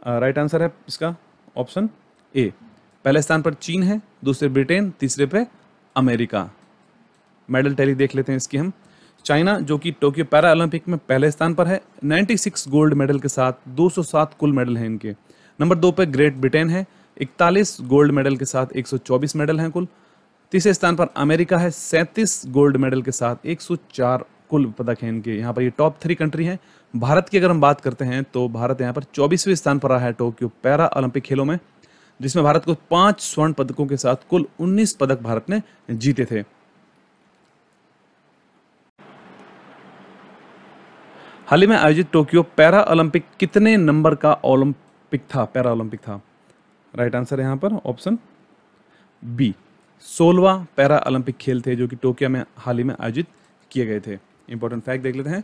राइट आंसर है इसका ऑप्शन ए, पहले स्थान पर चीन है, दूसरे ब्रिटेन, तीसरे पे अमेरिका। मेडल टैली देख लेते हैं इसकी हम। चाइना, जो कि टोक्यो पैरा ओलंपिक में पहले स्थान पर है, 96 गोल्ड मेडल के साथ 207 कुल मेडल हैं इनके। नंबर 2 पे ग्रेट ब्रिटेन है, 41 गोल्ड मेडल के साथ 124 मेडल हैं कुल। तीसरे स्थान पर अमेरिका है, 37 गोल्ड मेडल के साथ 104 कुल पदक हैं इनके। यहाँ पर ये टॉप 3 कंट्री हैं। भारत की अगर हम बात करते हैं तो भारत यहाँ पर 24वें स्थान पर रहा है टोक्यो पैरा ओलंपिक खेलों में, जिसमें भारत को 5 स्वर्ण पदकों के साथ कुल 19 पदक भारत ने जीते थे। हाल ही में आयोजित टोक्यो पैरा ओलंपिक कितने नंबर का ओलंपिक था, पैरा ओलंपिक था? राइट आंसर है यहाँ पर ऑप्शन बी, 16वां पैरा ओलंपिक खेल थे, जो कि टोक्यो में हाल ही में आयोजित किए गए थे। इंपॉर्टेंट फैक्ट देख लेते हैं,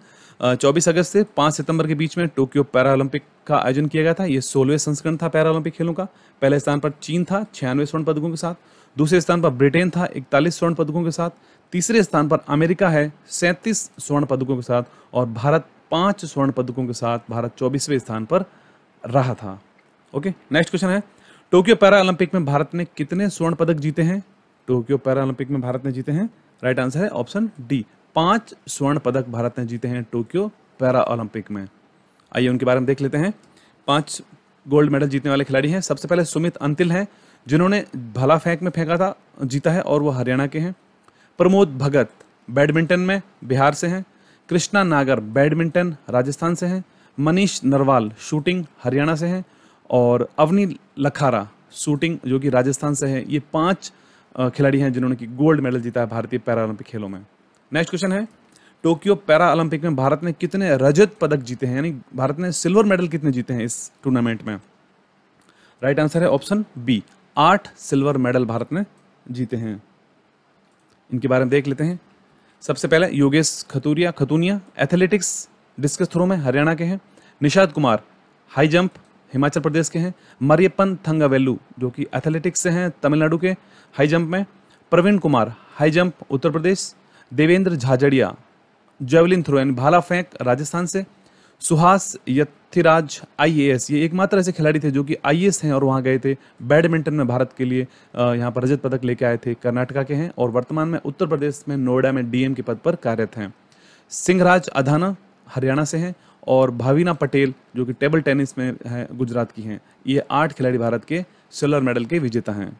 24 अगस्त से 5 सितंबर के बीच में टोक्यो पैरा ओलंपिक का आयोजन किया गया था। ये 16वें संस्करण था पैरा ओलंपिक खेलों का। पहले स्थान पर चीन था 96 स्वर्ण पदकों के साथ, दूसरे स्थान पर ब्रिटेन था 41 स्वर्ण पदकों के साथ, तीसरे स्थान पर अमेरिका है 37 स्वर्ण पदकों के साथ, और भारत 5 स्वर्ण पदकों के साथ भारत 24वें स्थान पर रहा था। ओके, नेक्स्ट क्वेश्चन है, टोक्यो पैरा ओलंपिक में भारत ने कितने स्वर्ण पदक जीते हैं? टोक्यो पैरा ओलंपिक में भारत ने जीते हैं, राइट आंसर है ऑप्शन डी, 5 स्वर्ण पदक भारत ने जीते हैं टोक्यो पैरा ओलंपिक में। आइए उनके बारे में देख लेते हैं। 5 गोल्ड मेडल जीतने वाले खिलाड़ी हैं। सबसे पहले सुमित अंतिल हैं, जिन्होंने भाला फेंक में फेंका था, जीता है, और वो हरियाणा के हैं। प्रमोद भगत बैडमिंटन में बिहार से हैं। कृष्णा नागर बैडमिंटन राजस्थान से हैं, मनीष नरवाल शूटिंग हरियाणा से हैं, और अवनी लखारा शूटिंग जो कि राजस्थान से है। ये 5 खिलाड़ी हैं जिन्होंने कि गोल्ड मेडल जीता है भारतीय पैरा ओलंपिक खेलों में। नेक्स्ट क्वेश्चन है, टोक्यो पैरा ओलंपिक में भारत ने कितने रजत पदक जीते हैं, यानी भारत ने सिल्वर मेडल कितने जीते हैं इस टूर्नामेंट में? राइट आंसर है option B, 8 silver medal Bharat ने जीते हैं। इनके बारे में देख लेते हैं। सबसे पहले योगेश खतूनिया एथलेटिक्स डिस्कस थ्रो में हरियाणा के हैं, निषाद कुमार हाई जंप हिमाचल प्रदेश के हैं, मरियप्पन थंगावेलु जो कि एथलेटिक्स से हैं तमिलनाडु के हाई जंप में, Praveen Kumar high jump Uttar Pradesh, Devendra Jhajharia javelin throw यानी भाला फेंक राजस्थान से, सुहास यथिराज आईएएस, ये एकमात्र ऐसे खिलाड़ी थे जो कि आईएएस हैं और वहाँ गए थे बैडमिंटन में भारत के लिए यहाँ पर रजत पदक लेके आए थे, कर्नाटका के हैं और वर्तमान में उत्तर प्रदेश में नोएडा में डीएम के पद पर कार्यरत हैं। सिंहराज अधाना हरियाणा से हैं और भाविना पटेल जो कि टेबल टेनिस में है गुजरात की हैं। ये 8 खिलाड़ी भारत के सिल्वर मेडल के विजेता हैं।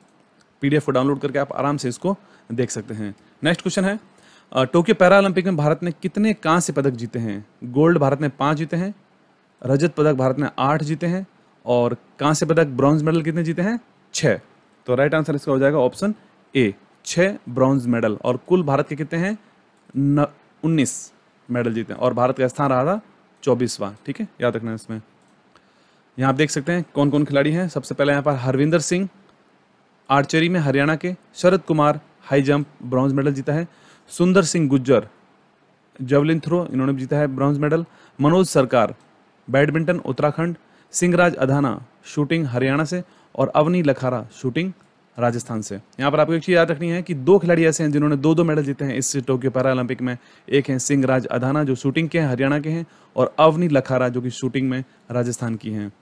पीडीएफ को डाउनलोड करके आप आराम से इसको देख सकते हैं। नेक्स्ट क्वेश्चन है, टोक्यो पैरा ओलंपिक में भारत ने कितने कांस्य पदक जीते हैं? गोल्ड भारत ने 5 जीते हैं, रजत पदक भारत ने 8 जीते हैं और कांस्य पदक ब्रॉन्ज मेडल कितने जीते हैं? 6। तो राइट आंसर इसका हो जाएगा ऑप्शन ए, 6 ब्रॉन्ज मेडल। और कुल भारत के कितने हैं? 19 मेडल जीते हैं और भारत का स्थान रहा था 24वां। ठीक है, याद रखना है इसमें। यहाँ आप देख सकते हैं कौन कौन खिलाड़ी हैं। सबसे पहले यहाँ पर हरविंदर सिंह आर्चरी में हरियाणा के, Sharad Kumar high jump bronze medal जीता है, सुंदर सिंह गुज्जर जेवलिन थ्रो इन्होंने भी जीता है ब्रॉन्ज मेडल, मनोज सरकार बैडमिंटन उत्तराखंड, सिंहराज अधाना शूटिंग हरियाणा से और अवनी लखारा शूटिंग राजस्थान से। यहाँ पर आपको एक चीज़ याद रखनी है कि 2 खिलाड़ी ऐसे हैं जिन्होंने 2-2 मेडल जीते हैं इस टोक्यो पैरा ओलंपिक में। एक हैं सिंहराज अधाना जो शूटिंग के हैं हरियाणा के हैं और अवनी लखारा जो कि शूटिंग में राजस्थान की हैं।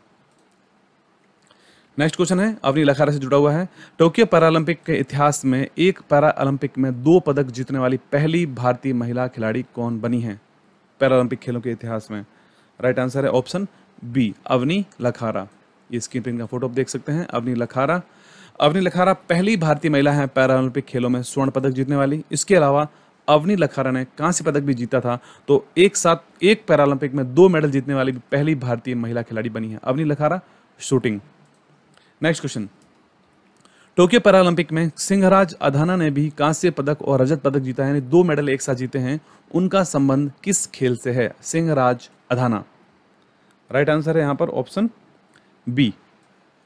नेक्स्ट क्वेश्चन है अवनी लखारा से जुड़ा हुआ है, टोक्यो पैरा ओलंपिक के इतिहास में एक पैरा ओलंपिक में 2 पदक जीतने वाली पहली भारतीय महिला खिलाड़ी कौन बनी है पैरा ओलंपिक खेलों के इतिहास में? राइट आंसर है ऑप्शन बी, अवनी लखारा। ये स्क्रीन पर इनका फोटो आप देख सकते हैं। अवनी लखारा पहली भारतीय महिला है पैरा ओलंपिक खेलों में स्वर्ण पदक जीतने वाली। इसके अलावा अवनी लखारा ने कांस्य पदक भी जीता था, तो एक साथ एक पैरा ओलंपिक में 2 मेडल जीतने वाली पहली भारतीय महिला खिलाड़ी बनी है Avani Lekhara shooting. Next question, Tokyo para Olympic में सिंहराज अधाना ने भी कांस्य पदक और रजत पदक जीता है, यानी 2 मेडल एक साथ जीते हैं। उनका संबंध किस खेल से है? सिंहराज अधाना। राइट आंसर है यहाँ पर ऑप्शन बी,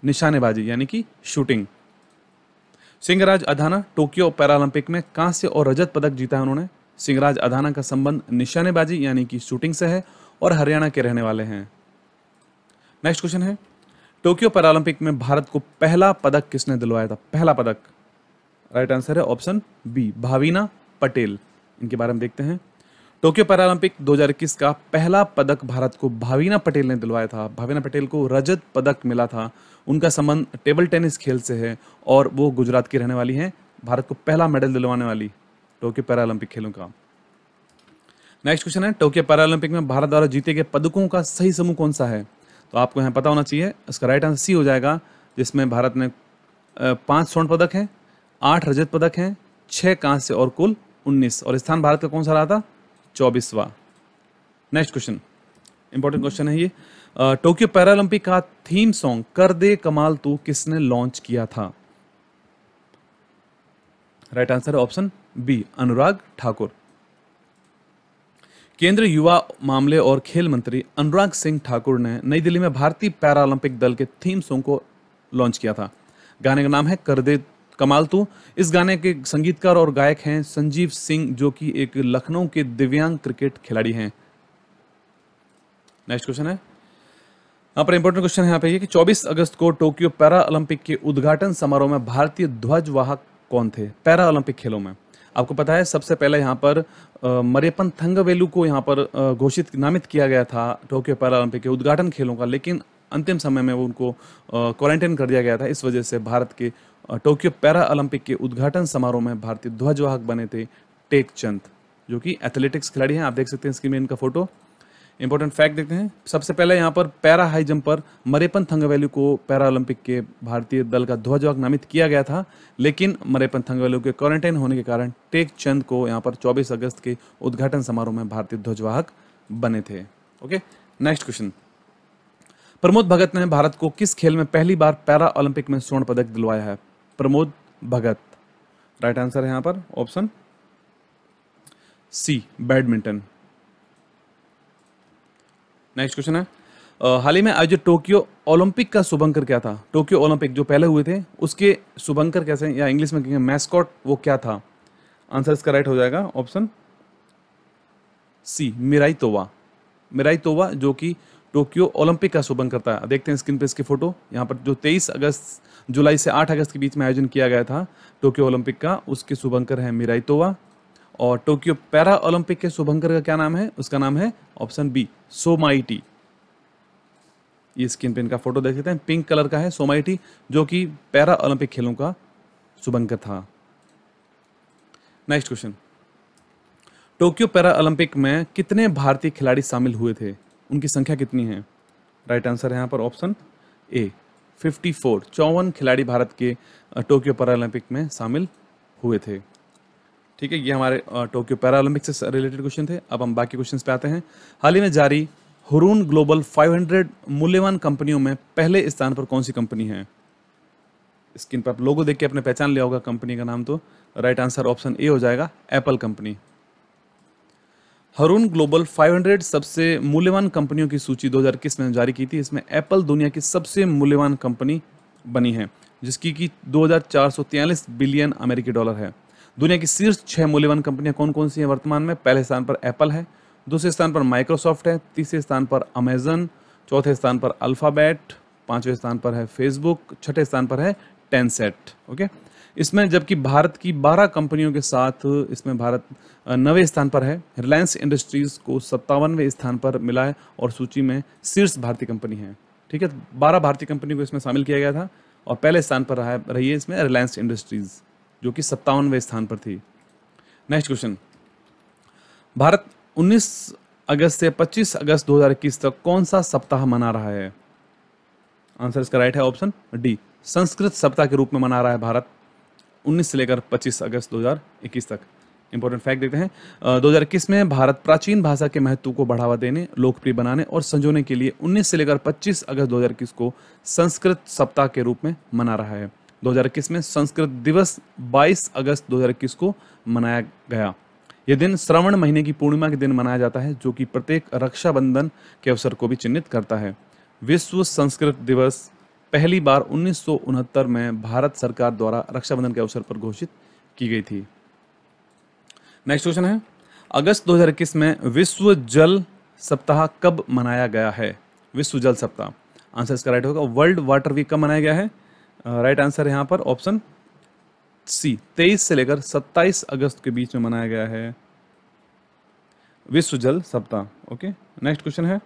निशानेबाजी यानी कि shooting. Singhraj Adhana Tokyo para Olympic में कांस्य और रजत पदक जीता है उन्होंने। सिंहराज अधाना का संबंध निशानेबाजी यानी कि शूटिंग से है और हरियाणा के रहने वाले हैं। नेक्स्ट क्वेश्चन है, टोक्यो पैरा ओलंपिक में भारत को पहला पदक किसने दिलवाया था? पहला पदक। राइट आंसर है ऑप्शन बी, भाविना पटेल। इनके बारे में देखते हैं। टोक्यो पैरा ओलंपिक 2021 का पहला पदक भारत को भाविना पटेल ने दिलवाया था। भाविना पटेल को रजत पदक मिला था। उनका संबंध टेबल टेनिस खेल से है और वो गुजरात की रहने वाली हैं। भारत को पहला मेडल दिलवाने वाली टोक्यो पैरा ओलंपिक खेलों का। नेक्स्ट क्वेश्चन है, टोक्यो पैरा ओलंपिक में भारत द्वारा जीते गए पदकों का सही समूह कौन सा है? तो आपको यहाँ पता होना चाहिए। इसका राइट आंसर सी हो जाएगा, जिसमें भारत ने 5 स्वर्ण पदक हैं, 8 रजत पदक हैं, 6 कांस्य और कुल 19। और स्थान भारत का कौन सा रहा था? 24वां। नेक्स्ट क्वेश्चन, इंपॉर्टेंट क्वेश्चन है ये। टोक्यो पैरा ओलंपिक का थीम सॉन्ग कर दे कमाल तू किसने लॉन्च किया था? राइट आंसर है ऑप्शन बी, अनुराग ठाकुर। केंद्रीय युवा मामले और खेल मंत्री अनुराग सिंह ठाकुर ने नई दिल्ली में भारतीय पैरा ओलंपिक दल के थीम सॉन्ग को लॉन्च किया था। गाने का नाम है कर दे कमाल तू। इस गाने के संगीतकार और गायक हैं संजीव सिंह जो कि एक लखनऊ के दिव्यांग क्रिकेट खिलाड़ी हैं। नेक्स्ट क्वेश्चन है, यहाँ पर इंपॉर्टेंट क्वेश्चन है यहाँ पे ये कि 24 अगस्त को टोक्यो पैरा ओलंपिक के उद्घाटन समारोह में भारतीय ध्वजवाहक कौन थे पैरा ओलंपिक खेलों में? आपको पता है सबसे पहले यहाँ पर मरियप्पन थंगावेलु को यहाँ पर नामित किया गया था टोक्यो पैरा ओलंपिक के उद्घाटन खेलों का, लेकिन अंतिम समय में वो उनको क्वारंटाइन कर दिया गया था। इस वजह से भारत के टोक्यो पैरा ओलंपिक के उद्घाटन समारोह में भारतीय ध्वजवाहक बने थे टेक चंद जो कि एथलेटिक्स खिलाड़ी हैं। आप देख सकते हैं स्क्रीन में इनका फोटो। इंपॉर्टेंट फैक्ट देखते हैं। सबसे पहले यहाँ पर पैरा हाई जंप पर मरेपन थंगवेलु को पैरा ओलंपिक के भारतीय दल का ध्वजवाहक नामित किया गया था, लेकिन मरेपन थंगवेलु के क्वारंटाइन होने के कारण टेक चंद को यहाँ पर 24 अगस्त के उद्घाटन समारोह में भारतीय ध्वजवाहक बने थे। Okay, next question. Pramod Bhagat ने भारत को किस खेल में पहली बार पैरा ओलंपिक में स्वर्ण पदक दिलवाया है? प्रमोद भगत। राइट आंसर है यहाँ पर option C, badminton. Next question है, हाल ही में आयोजित टोक्यो ओलंपिक का शुभंकर क्या था? टोक्यो ओलंपिक जो पहले हुए थे उसके शुभंकर कैसे, या इंग्लिश में कहेंगे मैस्कॉट, वो क्या था? आंसर इसका राइट हो जाएगा ऑप्शन सी, मिराई तोवा। मिराई तोवा जो कि टोक्यो ओलंपिक का शुभंकर था। देखते हैं स्क्रीन पे इसकी फोटो। यहाँ पर जो 23 जुलाई से 8 अगस्त के बीच में आयोजन किया गया था टोक्यो ओलंपिक का, उसके शुभंकर है मिराई तोवा। और टोक्यो पैरा ओलंपिक के शुभंकर का क्या नाम है? उसका नाम है ऑप्शन बी, सोमाइटी। ये स्क्रीन पे इनका फोटो देख सकते हैं, पिंक कलर का है सोमाइटी, जो कि पैरा ओलंपिक खेलों का शुभंकर था। Next question, Tokyo para Olympic में कितने भारतीय खिलाड़ी शामिल हुए थे? उनकी संख्या कितनी है? राइट आंसर है यहाँ पर ऑप्शन ए, 54। 54 खिलाड़ी भारत के टोक्यो पैरा ओलंपिक में शामिल हुए थे। ठीक है, ये हमारे टोक्यो पैरा ओलंपिक से रिलेटेड क्वेश्चन थे। अब हम बाकी क्वेश्चंस पे आते हैं। हाल ही में जारी हुरून ग्लोबल 500 मूल्यवान कंपनियों में पहले स्थान पर कौन सी कंपनी है? स्क्रीन पर आप लोगो देख के अपने पहचान लिया होगा कंपनी का नाम, तो राइट आंसर ऑप्शन ए हो जाएगा, एप्पल कंपनी। हुरून ग्लोबल 500 सबसे मूल्यवान कंपनियों की सूची 2021 में जारी की थी। इसमें एप्पल दुनिया की सबसे मूल्यवान कंपनी बनी है, जिसकी की 2443 बिलियन अमेरिकी डॉलर है। दुनिया की शीर्ष 6 मूल्यवान कंपनियां कौन कौन सी हैं वर्तमान में? पहले स्थान पर एप्पल है, दूसरे स्थान पर माइक्रोसॉफ्ट है, तीसरे स्थान पर अमेजन, चौथे स्थान पर अल्फाबेट, पांचवें स्थान पर है फेसबुक, छठे स्थान पर है टेंसेट। ओके, इसमें जबकि भारत की 12 कंपनियों के साथ इसमें भारत 9वें स्थान पर है। रिलायंस इंडस्ट्रीज को 57वें स्थान पर मिला है और सूची में शीर्ष भारतीय कंपनी है। ठीक है, 12 भारतीय कंपनी को इसमें शामिल किया गया था और पहले स्थान पर रही है इसमें रिलायंस इंडस्ट्रीज, जो कि 57वें स्थान पर थी। नेक्स्ट क्वेश्चन, भारत 19 अगस्त से 25 अगस्त 2021 तक कौन सा सप्ताह मना रहा है? आंसर इसका राइट है ऑप्शन डी, संस्कृत सप्ताह के रूप में मना रहा है भारत 19 से लेकर 25 अगस्त 2021 तक। इंपॉर्टेंट फैक्ट देखते हैं, 2021 में भारत प्राचीन भाषा के महत्व को बढ़ावा देने, लोकप्रिय बनाने और संजोने के लिए 19 से लेकर 25 अगस्त 2021 को संस्कृत सप्ताह के रूप में मना रहा है। 2021 में संस्कृत दिवस 22 अगस्त 2021 को मनाया गया। यह दिन श्रावण महीने की पूर्णिमा के दिन मनाया जाता है, जो कि प्रत्येक रक्षाबंधन के अवसर को भी चिन्हित करता है। विश्व संस्कृत दिवस पहली बार 1969 में भारत सरकार द्वारा रक्षाबंधन के अवसर पर घोषित की गई थी। नेक्स्ट क्वेश्चन है, अगस्त 2021 में विश्व जल सप्ताह कब मनाया गया है? विश्व जल सप्ताह, आंसर इसका राइट होगा, वर्ल्ड वाटर वीक कब मनाया गया है? राइट आंसर है यहाँ पर ऑप्शन सी, 23 से लेकर 27 अगस्त के बीच में मनाया गया है विश्व जल सप्ताह। ओके, नेक्स्ट क्वेश्चन है,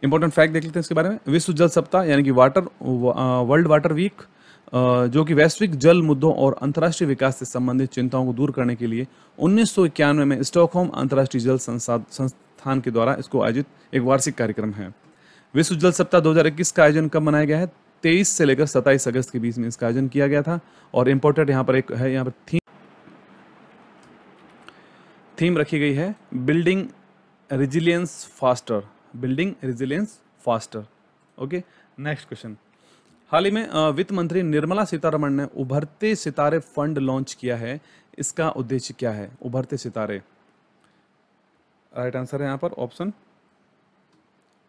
इंपॉर्टेंट फैक्ट देख लेते हैं इसके बारे में। विश्व जल सप्ताह यानी कि वर्ल्ड वाटर वीक, जो कि वैश्विक जल मुद्दों और अंतर्राष्ट्रीय विकास से संबंधित चिंताओं को दूर करने के लिए 1991 में स्टॉकहोम अंतर्राष्ट्रीय जल संस्थान के द्वारा इसको आयोजित एक वार्षिक कार्यक्रम है। विश्व जल सप्ताह 2021 का आयोजन कब मनाया गया है? 23 से लेकर 27 अगस्त के बीच में इसका आयोजन किया गया था। और इंपॉर्टेंट यहाँ पर एक है, यहाँ पर थीम रखी गई है, building resilience faster, building resilience faster. Okay, next question, हाल ही में वित्त मंत्री निर्मला सीतारमण ने उभरते सितारे फंड लॉन्च किया है। इसका उद्देश्य क्या है? उभरते सितारे, राइट आंसर है यहाँ पर ऑप्शन,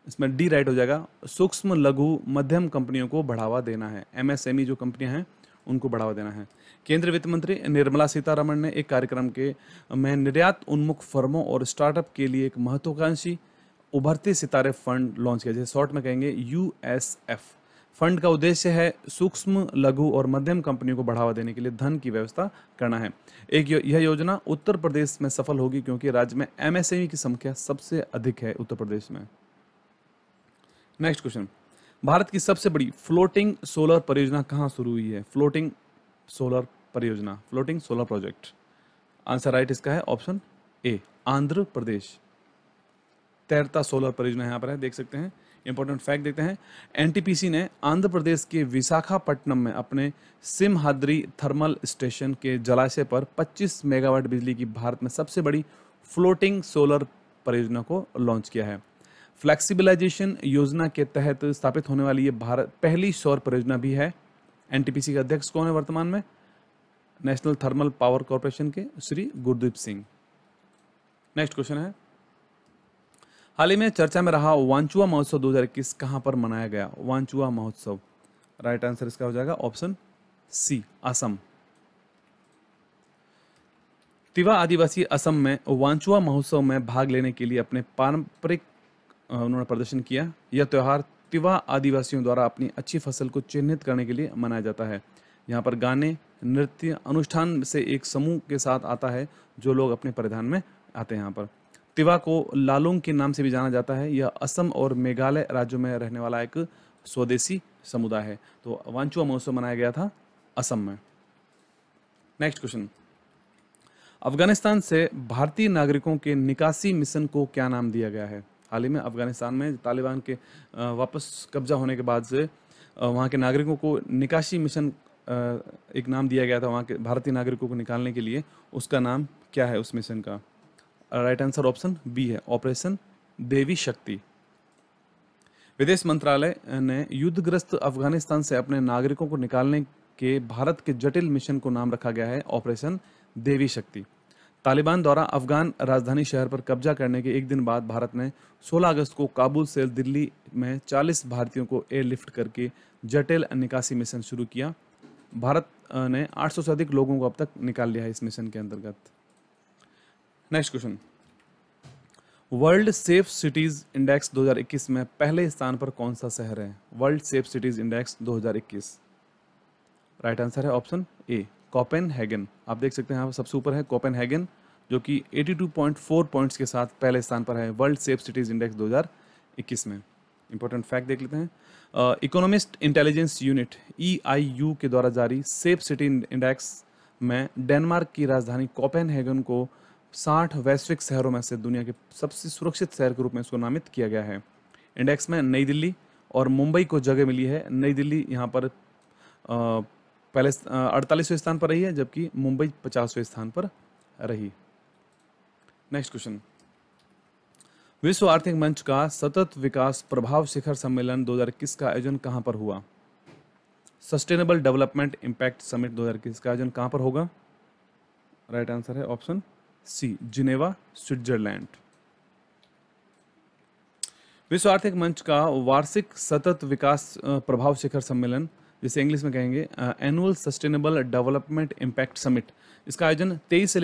इसमें डी राइट हो जाएगा, सूक्ष्म लघु मध्यम कंपनियों को बढ़ावा देना है। एमएसएमई जो कंपनियां हैं उनको बढ़ावा देना है। केंद्रीय वित्त मंत्री निर्मला सीतारमण ने एक कार्यक्रम के में निर्यात उन्मुख फर्मों और स्टार्टअप के लिए एक महत्वाकांक्षी उभरते सितारे फंड लॉन्च किया, जैसे शॉर्ट में कहेंगे यूएसएफ। फंड का उद्देश्य है सूक्ष्म लघु और मध्यम कंपनियों को बढ़ावा देने के लिए धन की व्यवस्था करना है। यह योजना उत्तर प्रदेश में सफल होगी क्योंकि राज्य में एमएसएमई की संख्या सबसे अधिक है उत्तर प्रदेश में। नेक्स्ट क्वेश्चन, भारत की सबसे बड़ी फ्लोटिंग सोलर परियोजना कहाँ शुरू हुई है? फ्लोटिंग सोलर परियोजना, floating solar project, answer right इसका है ऑप्शन ए, आंध्र प्रदेश। तैरता सोलर परियोजना यहाँ पर है, देख सकते हैं। इंपॉर्टेंट फैक्ट देखते हैं। एनटीपीसी ने आंध्र प्रदेश के विशाखापट्टनम में अपने सिमहाद्री थर्मल स्टेशन के जलाशय पर 25 मेगावाट बिजली की भारत में सबसे बड़ी फ्लोटिंग सोलर परियोजना को लॉन्च किया है। फ्लेक्सिबिलाइजेशन योजना के तहत स्थापित होने वाली ये भारत पहली सौर परियोजना भी है। एनटीपीसी के अध्यक्ष कौन है वर्तमान में? नेशनल थर्मल पावर कॉर्पोरेशन के श्री गुरदीप सिंह। नेक्स्ट क्वेश्चन है, हाल ही में चर्चा में रहा वांचुआ महोत्सव 2021 कहां पर मनाया गया? वांचुआ महोत्सव, राइट आंसर इसका हो जाएगा ऑप्शन सी, असम। तिवा आदिवासी असम में वांचुआ महोत्सव में भाग लेने के लिए अपने पारंपरिक उन्होंने प्रदर्शन किया। यह त्यौहार तिवा आदिवासियों द्वारा अपनी अच्छी फसल को चिन्हित करने के लिए मनाया जाता है। यहाँ पर गाने, नृत्य, अनुष्ठान से एक समूह के साथ आता है जो लोग अपने परिधान में आते हैं। यहाँ पर तिवा को लालुंग के नाम से भी जाना जाता है। यह असम और मेघालय राज्यों में रहने वाला एक स्वदेशी समुदाय है। तो वांचुआ महोत्सव मनाया गया था असम में। नेक्स्ट क्वेश्चन, अफगानिस्तान से भारतीय नागरिकों के निकासी मिशन को क्या नाम दिया गया है? हाल ही में अफगानिस्तान में तालिबान के वापस कब्जा होने के बाद से वहाँ के नागरिकों को निकासी मिशन एक नाम दिया गया था वहाँ के भारतीय नागरिकों को निकालने के लिए। उसका नाम क्या है उस मिशन का? राइट आंसर ऑप्शन बी है, ऑपरेशन देवी शक्ति। विदेश मंत्रालय ने युद्धग्रस्त अफगानिस्तान से अपने नागरिकों को निकालने के भारत के जटिल मिशन को नाम रखा गया है ऑपरेशन देवी शक्ति। तालिबान द्वारा अफगान राजधानी शहर पर कब्जा करने के एक दिन बाद भारत ने 16 अगस्त को काबुल से दिल्ली में 40 भारतीयों को एयरलिफ्ट करके जटिल निकासी मिशन शुरू किया। भारत ने 800 से अधिक लोगों को अब तक निकाल लिया है इस मिशन के अंतर्गत। Next question, world safe cities index 2021 में पहले स्थान पर कौन सा शहर है? World safe cities index 2021, right answer है ऑप्शन ए, कोपेनहेगन। आप देख सकते हैं यहाँ सबसे ऊपर है कोपेनहेगन जो कि 82.4 पॉइंट्स के साथ पहले स्थान पर है वर्ल्ड सेफ सिटीज इंडेक्स 2021 में। इंपॉर्टेंट फैक्ट देख लेते हैं। इकोनॉमिस्ट इंटेलिजेंस यूनिट EIU के द्वारा जारी सेफ सिटी इंडेक्स में डेनमार्क की राजधानी कोपेनहेगन को 60 वैश्विक शहरों में से दुनिया के सबसे सुरक्षित शहर के रूप में इसको नामित किया गया है। इंडेक्स में नई दिल्ली और मुंबई को जगह मिली है। नई दिल्ली यहाँ पर पहले 48वें स्थान पर रही है जबकि मुंबई 50वें स्थान पर रही। नेक्स्ट क्वेश्चन, विश्व आर्थिक मंच का सतत विकास प्रभाव शिखर सम्मेलन 2021 का आयोजन कहां पर हुआ? सस्टेनेबल डेवलपमेंट इंपैक्ट समिट 2021 का आयोजन कहां पर होगा? राइट आंसर है ऑप्शन सी, जिनेवा, स्विट्जरलैंड। विश्व आर्थिक मंच का वार्षिक सतत विकास प्रभाव शिखर सम्मेलन, जिसे इंग्लिश में कहेंगे annual sustainable development impact summit, इसका आयोजन 20 से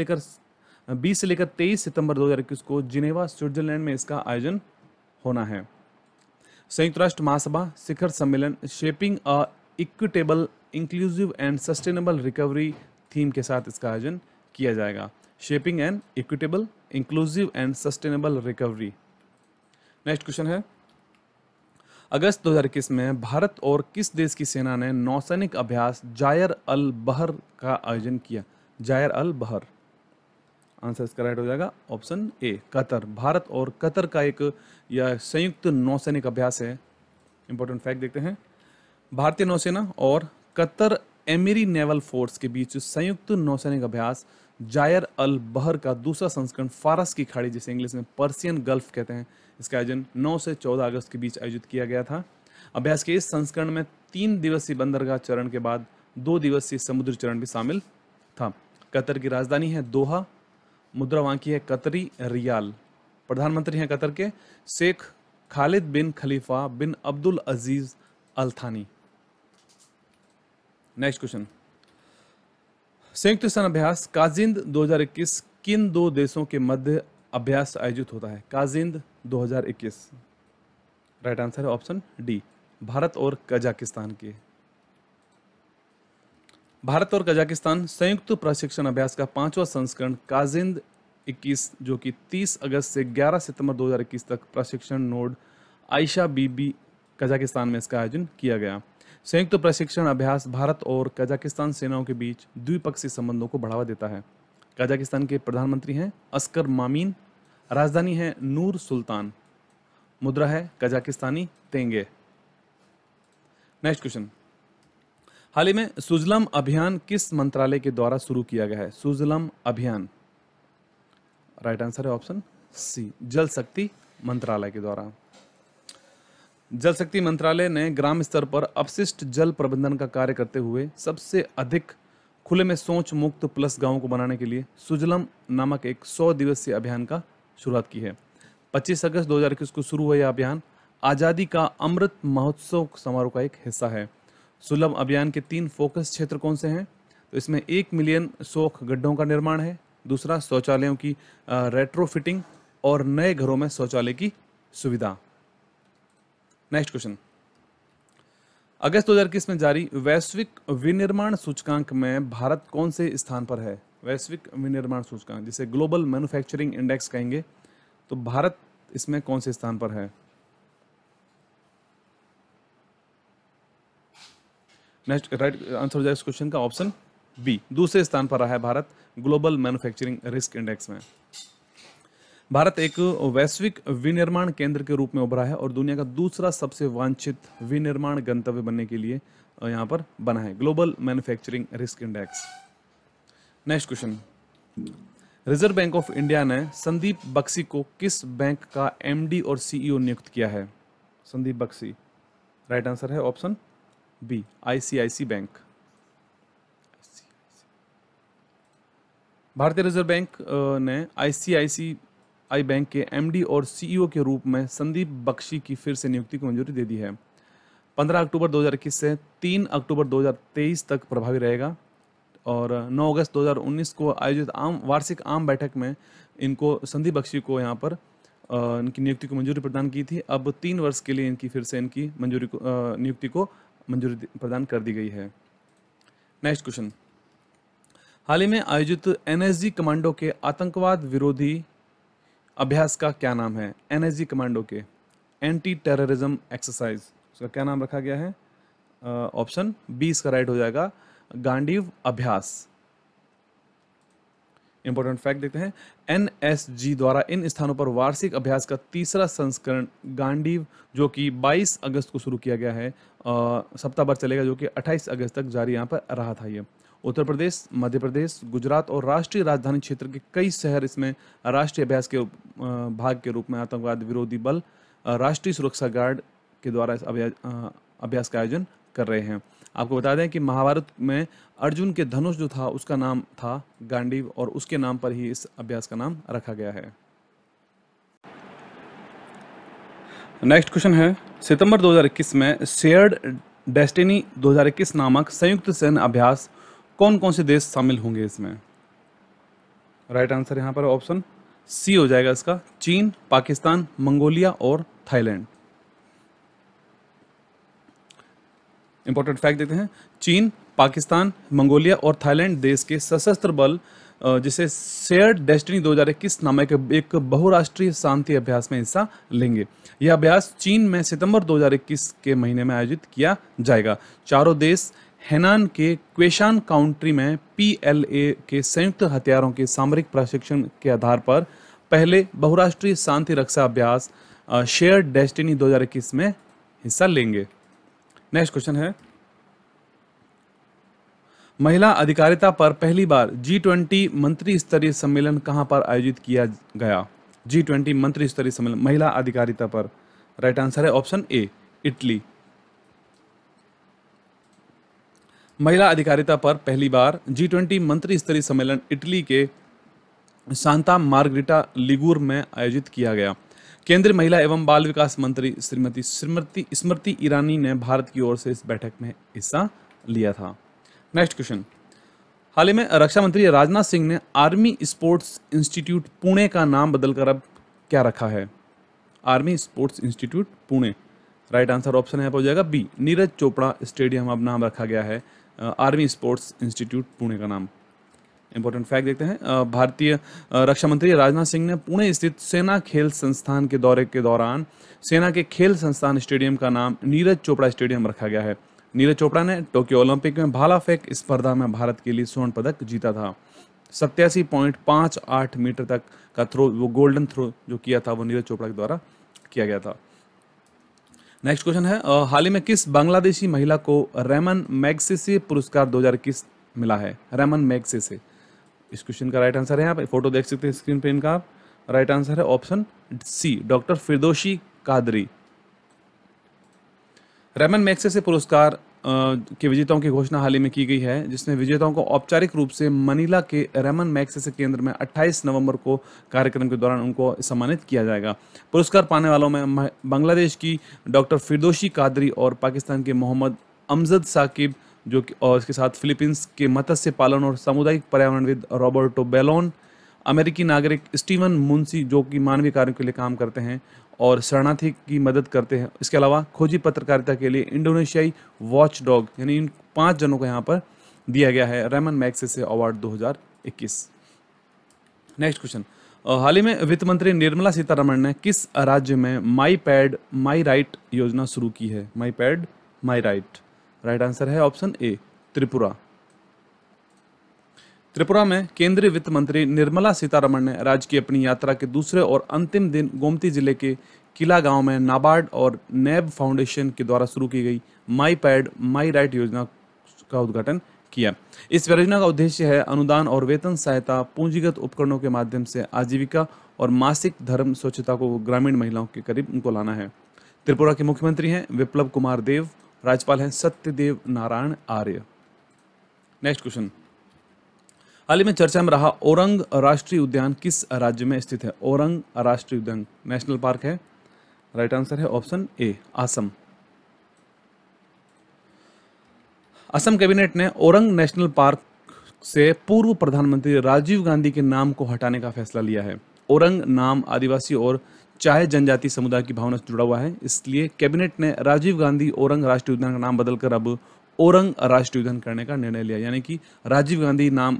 लेकर 23 सितंबर 2021 को जिनेवा, स्विट्जरलैंड में इसका आयोजन होना है। संयुक्त राष्ट्र महासभा शिखर सम्मेलन shaping a equitable, inclusive and sustainable recovery theme के साथ इसका आयोजन किया जाएगा। Shaping an equitable, inclusive and sustainable recovery. Next question है, अगस्त 2021 में भारत और किस देश की सेना ने नौसैनिक अभ्यास जायर अल बहर का आयोजन किया? जायर अल बहर, आंसर इसका राइट हो जाएगा ऑप्शन ए, कतर। भारत और कतर का एक यह संयुक्त नौसैनिक अभ्यास है। इंपॉर्टेंट फैक्ट देखते हैं। भारतीय नौसेना और कतर एमिरी नेवल फोर्स के बीच संयुक्त नौसैनिक अभ्यास जायर अल बहर का दूसरा संस्करण फारस की खाड़ी, जिसे इंग्लिश में पर्सियन गल्फ कहते हैं, इसका आयोजन 9 से 14 अगस्त के बीच आयोजित किया गया था। अभ्यास के इस संस्करण में 3 दिवसीय बंदरगाह चरण के बाद 2 दिवसीय समुद्री चरण भी शामिल था। कतर की राजधानी है दोहा, मुद्रा वहाँ की है कतरी रियाल। प्रधानमंत्री हैं कतर के शेख खालिद बिन खलीफा बिन अब्दुल अजीज अल थानी। नेक्स्ट क्वेश्चन, संयुक्त सन अभ्यास काजिंद 2021 किन 2 देशों के मध्य अभ्यास आयोजित होता है? काजिंद 2021, राइट आंसर है ऑप्शन डी, भारत और कजाकिस्तान के। भारत और कजाकिस्तान संयुक्त प्रशिक्षण अभ्यास का 5वां संस्करण काजिंद 21 जो कि 30 अगस्त से 11 सितंबर 2021 तक प्रशिक्षण नोड आयशा बीबी कजाकिस्तान में इसका आयोजन किया गया। संयुक्त प्रशिक्षण अभ्यास भारत और कजाकिस्तान सेनाओं के बीच द्विपक्षीय संबंधों को बढ़ावा देता है। कजाकिस्तान के प्रधानमंत्री हैं अस्कर मामीन, राजधानी है नूर सुल्तान। मुद्रा है कजाकिस्तानी तेंगे। नेक्स्ट क्वेश्चन, हाल ही में सुजलम अभियान किस मंत्रालय के द्वारा शुरू किया गया है? सुजलम अभियान, राइट आंसर है ऑप्शन सी, जल शक्ति मंत्रालय के द्वारा। जल शक्ति मंत्रालय ने ग्राम स्तर पर अपशिष्ट जल प्रबंधन का कार्य करते हुए सबसे अधिक खुले में शौच मुक्त प्लस गांवों को बनाने के लिए सुजलम नामक एक 100 दिवसीय अभियान का शुरुआत की है। 25 अगस्त 2021 को शुरू हुआ यह अभियान आज़ादी का अमृत महोत्सव समारोह का एक हिस्सा है। सुजलम अभियान के 3 फोकस क्षेत्र कौन से हैं? तो इसमें 1 मिलियन शौच गड्ढों का निर्माण है, दूसरा शौचालयों की रेट्रोफिटिंग और नए घरों में शौचालय की सुविधा। नेक्स्ट क्वेश्चन, अगस्त 2021 में जारी वैश्विक विनिर्माण सूचकांक में भारत कौन से स्थान पर है? वैश्विक विनिर्माण सूचकांक जिसे ग्लोबल मैन्युफैक्चरिंग इंडेक्स कहेंगे, तो भारत इसमें कौन से स्थान पर है? नेक्स्ट राइट आंसर हो जाएगा इस क्वेश्चन का ऑप्शन बी, दूसरे स्थान पर रहा है Bharat global manufacturing risk index में। भारत एक वैश्विक विनिर्माण केंद्र के रूप में उभरा है और दुनिया का दूसरा सबसे वांछित विनिर्माण गंतव्य बनने के लिए यहाँ पर बना है global manufacturing risk index. Next question, reserve bank of India ने संदीप बख्शी को किस बैंक का एमडी और सीईओ नियुक्त किया है? संदीप बख्शी, राइट आंसर है ऑप्शन बी, आईसीआईसी बैंक। भारतीय रिजर्व बैंक ने आईसीआईसीआई बैंक के एमडी और सीईओ के रूप में संदीप बख्शी की फिर से नियुक्ति को मंजूरी दे दी है। 15 अक्टूबर 2021 से 3 अक्टूबर 2023 तक प्रभावी रहेगा और 9 अगस्त 2019 को आयोजित वार्षिक आम बैठक में इनको संदीप बख्शी को यहाँ पर इनकी नियुक्ति को मंजूरी प्रदान की थी। अब 3 वर्ष के लिए इनकी फिर से इनकी नियुक्ति को मंजूरी प्रदान कर दी गई है। नेक्स्ट क्वेश्चन, हाल ही में आयोजित एनएसजी कमांडो के आतंकवाद विरोधी अभ्यास का क्या नाम है? एनएसजी कमांडो के एंटी टेररिज्म एक्सरसाइज, उसका क्या नाम रखा गया है? ऑप्शन बी इसका राइट हो जाएगा, गांडीव अभ्यास। इंपॉर्टेंट फैक्ट देखते हैं, एनएसजी द्वारा इन स्थानों पर वार्षिक अभ्यास का तीसरा संस्करण गांडीव, जो कि 22 अगस्त को शुरू किया गया है, सप्ताह भर चलेगा, जो कि 28 अगस्त तक जारी यहाँ पर रहा था। ये उत्तर प्रदेश, मध्य प्रदेश, गुजरात और राष्ट्रीय राजधानी क्षेत्र के कई शहर इसमें राष्ट्रीय अभ्यास के भाग के रूप में आतंकवाद विरोधी बल, राष्ट्रीय सुरक्षा गार्ड के द्वारा इस अभ्यास का आयोजन कर रहे हैं। आपको बता दें कि महाभारत में अर्जुन के धनुष जो था उसका नाम था गांडीव और उसके नाम पर ही इस अभ्यास का नाम रखा गया है। नेक्स्ट क्वेश्चन है, सितंबर 2021 में शेयर्ड डेस्टिनी 2021 नामक संयुक्त सैन्य अभ्यास कौन कौन से देश शामिल होंगे इसमें? राइट आंसर यहाँ पर ऑप्शन सी हो जाएगा इसका, चीन, पाकिस्तान, मंगोलिया और थाईलैंड। इंपॉर्टेंट फैक्ट देते हैं, चीन, पाकिस्तान, मंगोलिया और थाईलैंड देश के सशस्त्र बल जिसे शेयर्ड डेस्टिनी 2021 नामक एक बहुराष्ट्रीय शांति अभ्यास में हिस्सा लेंगे। यह अभ्यास चीन में सितंबर 2021 के महीने में आयोजित किया जाएगा। चारों देश हेनान के क्वेशान काउंट्री में पीएलए के संयुक्त हथियारों के सामरिक प्रशिक्षण के आधार पर पहले बहुराष्ट्रीय शांति रक्षा अभ्यास शेयर्ड डेस्टिनी 2021 में हिस्सा लेंगे। नेक्स्ट क्वेश्चन है, महिला अधिकारिता पर पहली बार G20 मंत्री स्तरीय सम्मेलन कहां पर आयोजित किया गया? G20 मंत्री स्तरीय सम्मेलन महिला अधिकारिता पर, राइट आंसर है ऑप्शन ए, इटली। महिला अधिकारिता पर पहली बार G20 मंत्री स्तरीय सम्मेलन इटली के सांता मार्गरिटा लिगूर में आयोजित किया गया। केंद्रीय महिला एवं बाल विकास मंत्री श्रीमती स्मृति ईरानी ने भारत की ओर से इस बैठक में हिस्सा लिया था। नेक्स्ट क्वेश्चन, हाल ही में रक्षा मंत्री राजनाथ सिंह ने आर्मी स्पोर्ट्स इंस्टीट्यूट पुणे का नाम बदलकर अब क्या रखा है? Army sports institute Pune, right answer option है हो जाएगा बी, नीरज चोपड़ा स्टेडियम अब नाम रखा गया है आर्मी स्पोर्ट्स इंस्टीट्यूट पुणे का नाम। इंपॉर्टेंट फैक्ट देखते हैं, भारतीय रक्षा मंत्री राजनाथ सिंह ने पुणे स्थित सेना खेल संस्थान के दौरे के दौरान सेना के खेल संस्थान स्टेडियम का नाम नीरज चोपड़ा स्टेडियम रखा गया है। नीरज चोपड़ा ने टोक्यो ओलंपिक में भाला फेंक स्पर्धा में भारत के लिए स्वर्ण पदक जीता था। 87.58 मीटर तक का थ्रो, वो गोल्डन थ्रो जो किया था वो नीरज चोपड़ा के द्वारा किया गया था। नेक्स्ट क्वेश्चन है हाल ही में किस बांग्लादेशी महिला को रेमन मैग्सेसे पुरस्कार 2021 मिला है? रेमन मैग्सेसे, इस क्वेश्चन का राइट आंसर है, आप फोटो देख सकते हैं स्क्रीन पे इनका। राइट आंसर है option C, doctor Firdausi Qadri. Ramon Magsaysay पुरस्कार के विजेताओं की घोषणा हाल ही में की गई है, जिसमें विजेताओं को औपचारिक रूप से मनीला के रेमन मैग्सेसे केंद्र में 28 नवंबर को कार्यक्रम के दौरान उनको सम्मानित किया जाएगा। पुरस्कार पाने वालों में बांग्लादेश की डॉक्टर फिरदौशी कादरी और पाकिस्तान के मोहम्मद अमजद साकिब, जो कि और इसके साथ फिलीपींस के मत्स्य पालन और सामुदायिक पर्यावरणविद रॉबर्टो बेलोन, अमेरिकी नागरिक स्टीवन मुंसी जो कि मानवीय कार्यों के लिए काम करते हैं और शरणार्थी की मदद करते हैं, इसके अलावा खोजी पत्रकारिता के लिए इंडोनेशियाई वॉच डॉग, यानी इन 5 जनों को यहाँ पर दिया गया है Ramon Magsaysay award 2021। Next question, हाल ही में वित्त मंत्री निर्मला सीतारमण ने किस राज्य में माई पैड माई राइट योजना शुरू की है? My pad my right, right answer है ऑप्शन ए, त्रिपुरा। त्रिपुरा में केंद्रीय वित्त मंत्री निर्मला सीतारमण ने राज्य की अपनी यात्रा के दूसरे और अंतिम दिन गोमती जिले के किला गांव में नाबार्ड और नैब फाउंडेशन के द्वारा शुरू की गई माई पैड माई राइट योजना का उद्घाटन किया। इस परियोजना का उद्देश्य है अनुदान और वेतन सहायता, पूंजीगत उपकरणों के माध्यम से आजीविका और मासिक धर्म स्वच्छता को ग्रामीण महिलाओं के करीब उनको लाना है। त्रिपुरा के मुख्यमंत्री हैं विप्लव कुमार देव, राज्यपाल हैं सत्यदेव नारायण आर्य। नेक्स्ट क्वेश्चन, हाल ही में चर्चा में रहा ओरंग राष्ट्रीय उद्यान किस राज्य में स्थित है? ओरंग राष्ट्रीय उद्यान नेशनल पार्क है, राइट आंसर है ऑप्शन ए, असम। असम कैबिनेट ने ओरंग नेशनल पार्क से पूर्व प्रधानमंत्री राजीव गांधी के नाम को हटाने का फैसला लिया है। ओरंग नाम आदिवासी और चाय जनजाति समुदाय की भावना से जुड़ा हुआ है, इसलिए कैबिनेट ने राजीव गांधी ओरंग राष्ट्रीय उद्यान का नाम बदलकर अब ओरंग राष्ट्रीय उद्यान करने का निर्णय लिया। यानी कि राजीव गांधी नाम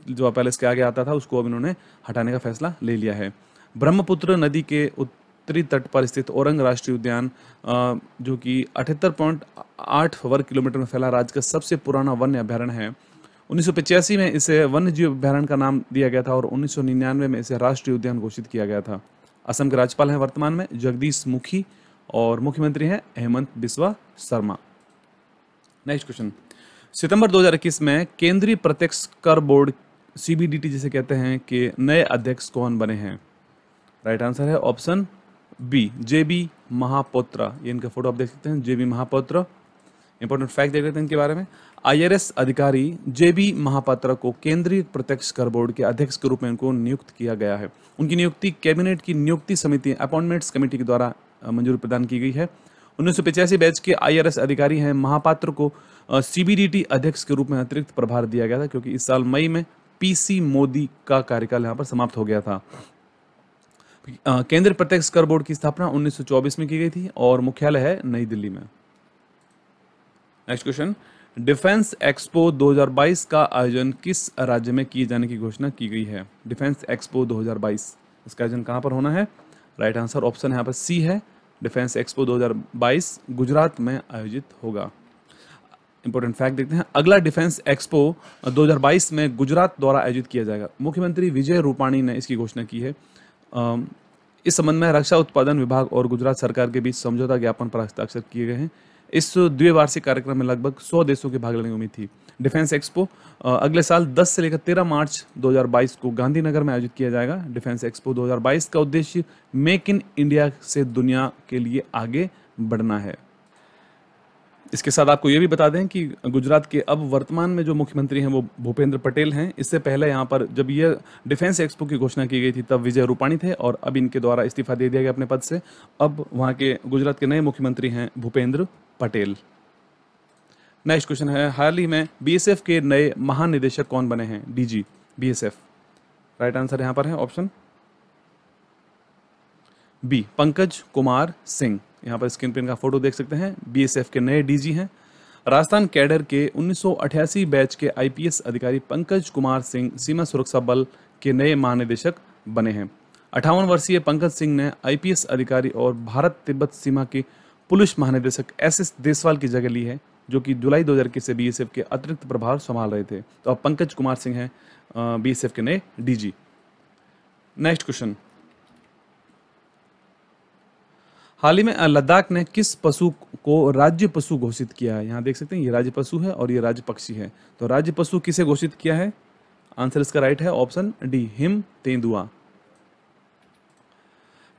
जो पहले इसके आगे आता था उसको अब इन्होंने हटाने का फैसला ले लिया है। ब्रह्मपुत्र नदी के उत्तरी तट पर स्थित ओरंग राष्ट्रीय उद्यान जो कि 78.8 वर्ग किलोमीटर में फैला राज्य का सबसे पुराना वन्य अभ्यारण्य है। 1985 में इसे वन्य जीव अभ्यारण्य का नाम दिया गया था और 1999 में इसे राष्ट्रीय उद्यान घोषित किया गया था। असम के राज्यपाल हैं वर्तमान में जगदीश मुखी और मुख्यमंत्री हैं हेमंत बिस्वा शर्मा। नेक्स्ट क्वेश्चन, सितंबर 2021 में केंद्रीय प्रत्यक्ष कर बोर्ड सीबीडीटी जिसे कहते हैं कि नए अध्यक्ष कौन बने हैं? राइट आंसर है ऑप्शन बी, जेबी महापात्रा। ये इनका फोटो आप देख सकते हैं, जेबी महापात्रा। इंपॉर्टेंट फैक्ट देख लेते हैं इनके बारे में। आईआरएस अधिकारी जेबी महापात्रा को केंद्रीय प्रत्यक्ष कर बोर्ड के अध्यक्ष के रूप में उनको नियुक्त किया गया है। उनकी नियुक्ति कैबिनेट की नियुक्ति समिति अपॉइंटमेंट्स कमेटी के द्वारा मंजूरी प्रदान की गई है। 1985 बैच के आईआरएस अधिकारी हैं। महापात्र को सीबीडीटी अध्यक्ष के रूप में अतिरिक्त प्रभार दिया गया था क्योंकि इस साल मई में पीसी मोदी का कार्यकाल यहाँ पर समाप्त हो गया था। केंद्रीय प्रत्यक्ष कर बोर्ड की स्थापना 1924 में की गई थी और मुख्यालय है नई दिल्ली में। नेक्स्ट क्वेश्चन, डिफेंस एक्सपो 2022 का आयोजन किस राज्य में किए जाने की घोषणा की गई है? डिफेंस एक्सपो 2022, इसका आयोजन कहाँ पर होना है? राइट आंसर ऑप्शन यहाँ पर सी है, डिफेंस एक्सपो 2022 गुजरात में आयोजित होगा। इंपॉर्टेंट फैक्ट देखते हैं, अगला डिफेंस एक्सपो 2022 में गुजरात द्वारा आयोजित किया जाएगा। मुख्यमंत्री विजय रूपाणी ने इसकी घोषणा की है। इस संबंध में रक्षा उत्पादन विभाग और गुजरात सरकार के बीच समझौता ज्ञापन पर हस्ताक्षर किए गए हैं। इस द्विवार्षिक कार्यक्रम में लगभग 100 देशों के भाग लेने की उम्मीद थी। डिफेंस एक्सपो अगले साल 10 से लेकर 13 मार्च 2022 को गांधीनगर में आयोजित किया जाएगा। डिफेंस एक्सपो 2022 का उद्देश्य मेक इन इंडिया से दुनिया के लिए आगे बढ़ना है। इसके साथ आपको ये भी बता दें कि गुजरात के अब वर्तमान में जो मुख्यमंत्री हैं वो भूपेंद्र पटेल हैं। इससे पहले यहाँ पर जब ये डिफेंस एक्सपो की घोषणा की गई थी तब विजय रूपाणी थे और अब इनके द्वारा इस्तीफा दे दिया गया अपने पद से। अब वहाँ के गुजरात के नए मुख्यमंत्री हैं भूपेंद्र पटेल। नेक्स्ट क्वेश्चन है, हाल ही में बीएसएफ के नए महानिदेशक कौन बने हैं? DG BSF. राइट आंसर यहाँ पर है ऑप्शन बी, पंकज कुमार सिंह। यहाँ पर स्क्रीन पे इनका फोटो देख सकते हैं। बीएसएफ के नए डीजी हैं। राजस्थान कैडर के 1988 बैच के आईपीएस अधिकारी पंकज कुमार सिंह सीमा सुरक्षा बल के नए महानिदेशक बने हैं। 58 वर्षीय पंकज सिंह ने आईपीएस अधिकारी और भारत तिब्बत सीमा के पुलिस महानिदेशक एसएस देसवाल की जगह ली है, जो कि जुलाई 2021 से बीएसएफ के अतिरिक्त प्रभार संभाल रहे थे। तो अब पंकज कुमार सिंह हैं बीएसएफ के नए डीजी। नेक्स्ट क्वेश्चन, हाल ही में लद्दाख ने किस पशु को राज्य पशु घोषित किया है? यहाँ देख सकते हैं ये राज्य पशु है और ये राज्य पक्षी है। तो राज्य पशु किसे घोषित किया है? आंसर इसका राइट है ऑप्शन डी, हिम तेंदुआ।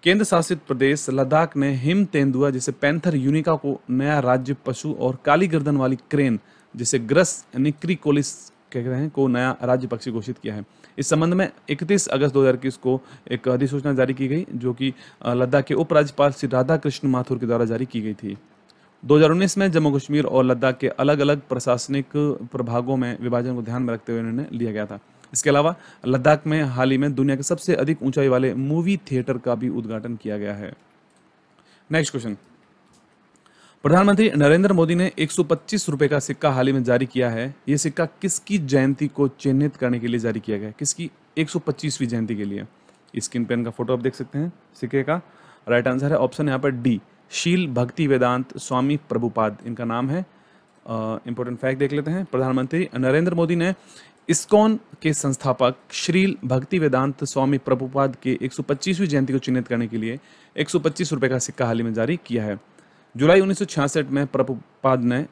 केंद्र शासित प्रदेश लद्दाख ने हिम तेंदुआ जिसे पैंथर यूनिका को नया राज्य पशु और काली गर्दन वाली क्रेन जिसे ग्रस निक्रिकोलिस कह रहे हैं को नया राज्य पक्षी घोषित किया है। इस संबंध में 31 अगस्त 2021 को एक अधिसूचना जारी की गई जो कि लद्दाख के उपराज्यपाल श्री राधा कृष्ण माथुर के द्वारा जारी की गई थी। 2019 में जम्मू कश्मीर और लद्दाख के अलग अलग प्रशासनिक प्रभागों में विभाजन को ध्यान में रखते हुए निर्णय लिया गया था। इसके अलावा लद्दाख में हाल ही में दुनिया के सबसे अधिक ऊंचाई वाले मूवी थिएटर का भी उद्घाटन किया गया है। नेक्स्ट क्वेश्चन, प्रधानमंत्री नरेंद्र मोदी ने 125 रुपए का सिक्का हाल ही में जारी किया है। यह सिक्का किसकी जयंती को चिन्हित करने के लिए जारी किया गया है? किसकी 125वीं जयंती के लिए? स्क्रीन पेन का फोटो आप देख सकते हैं सिक्के का। राइट आंसर है ऑप्शन यहाँ पर डी, शील भक्ति वेदांत स्वामी प्रभुपाद इनका नाम है। इंपॉर्टेंट फैक्ट देख लेते हैं। प्रधानमंत्री नरेंद्र मोदी ने इस्कॉन के संस्थापक श्रील भक्ति वेदांत स्वामी प्रभुपाद के 125वीं जयंती को चिन्हित करने के लिए 125 रुपए का सिक्का हाल ही में जारी किया है। जुलाई 1966 में प्रभुपाद ने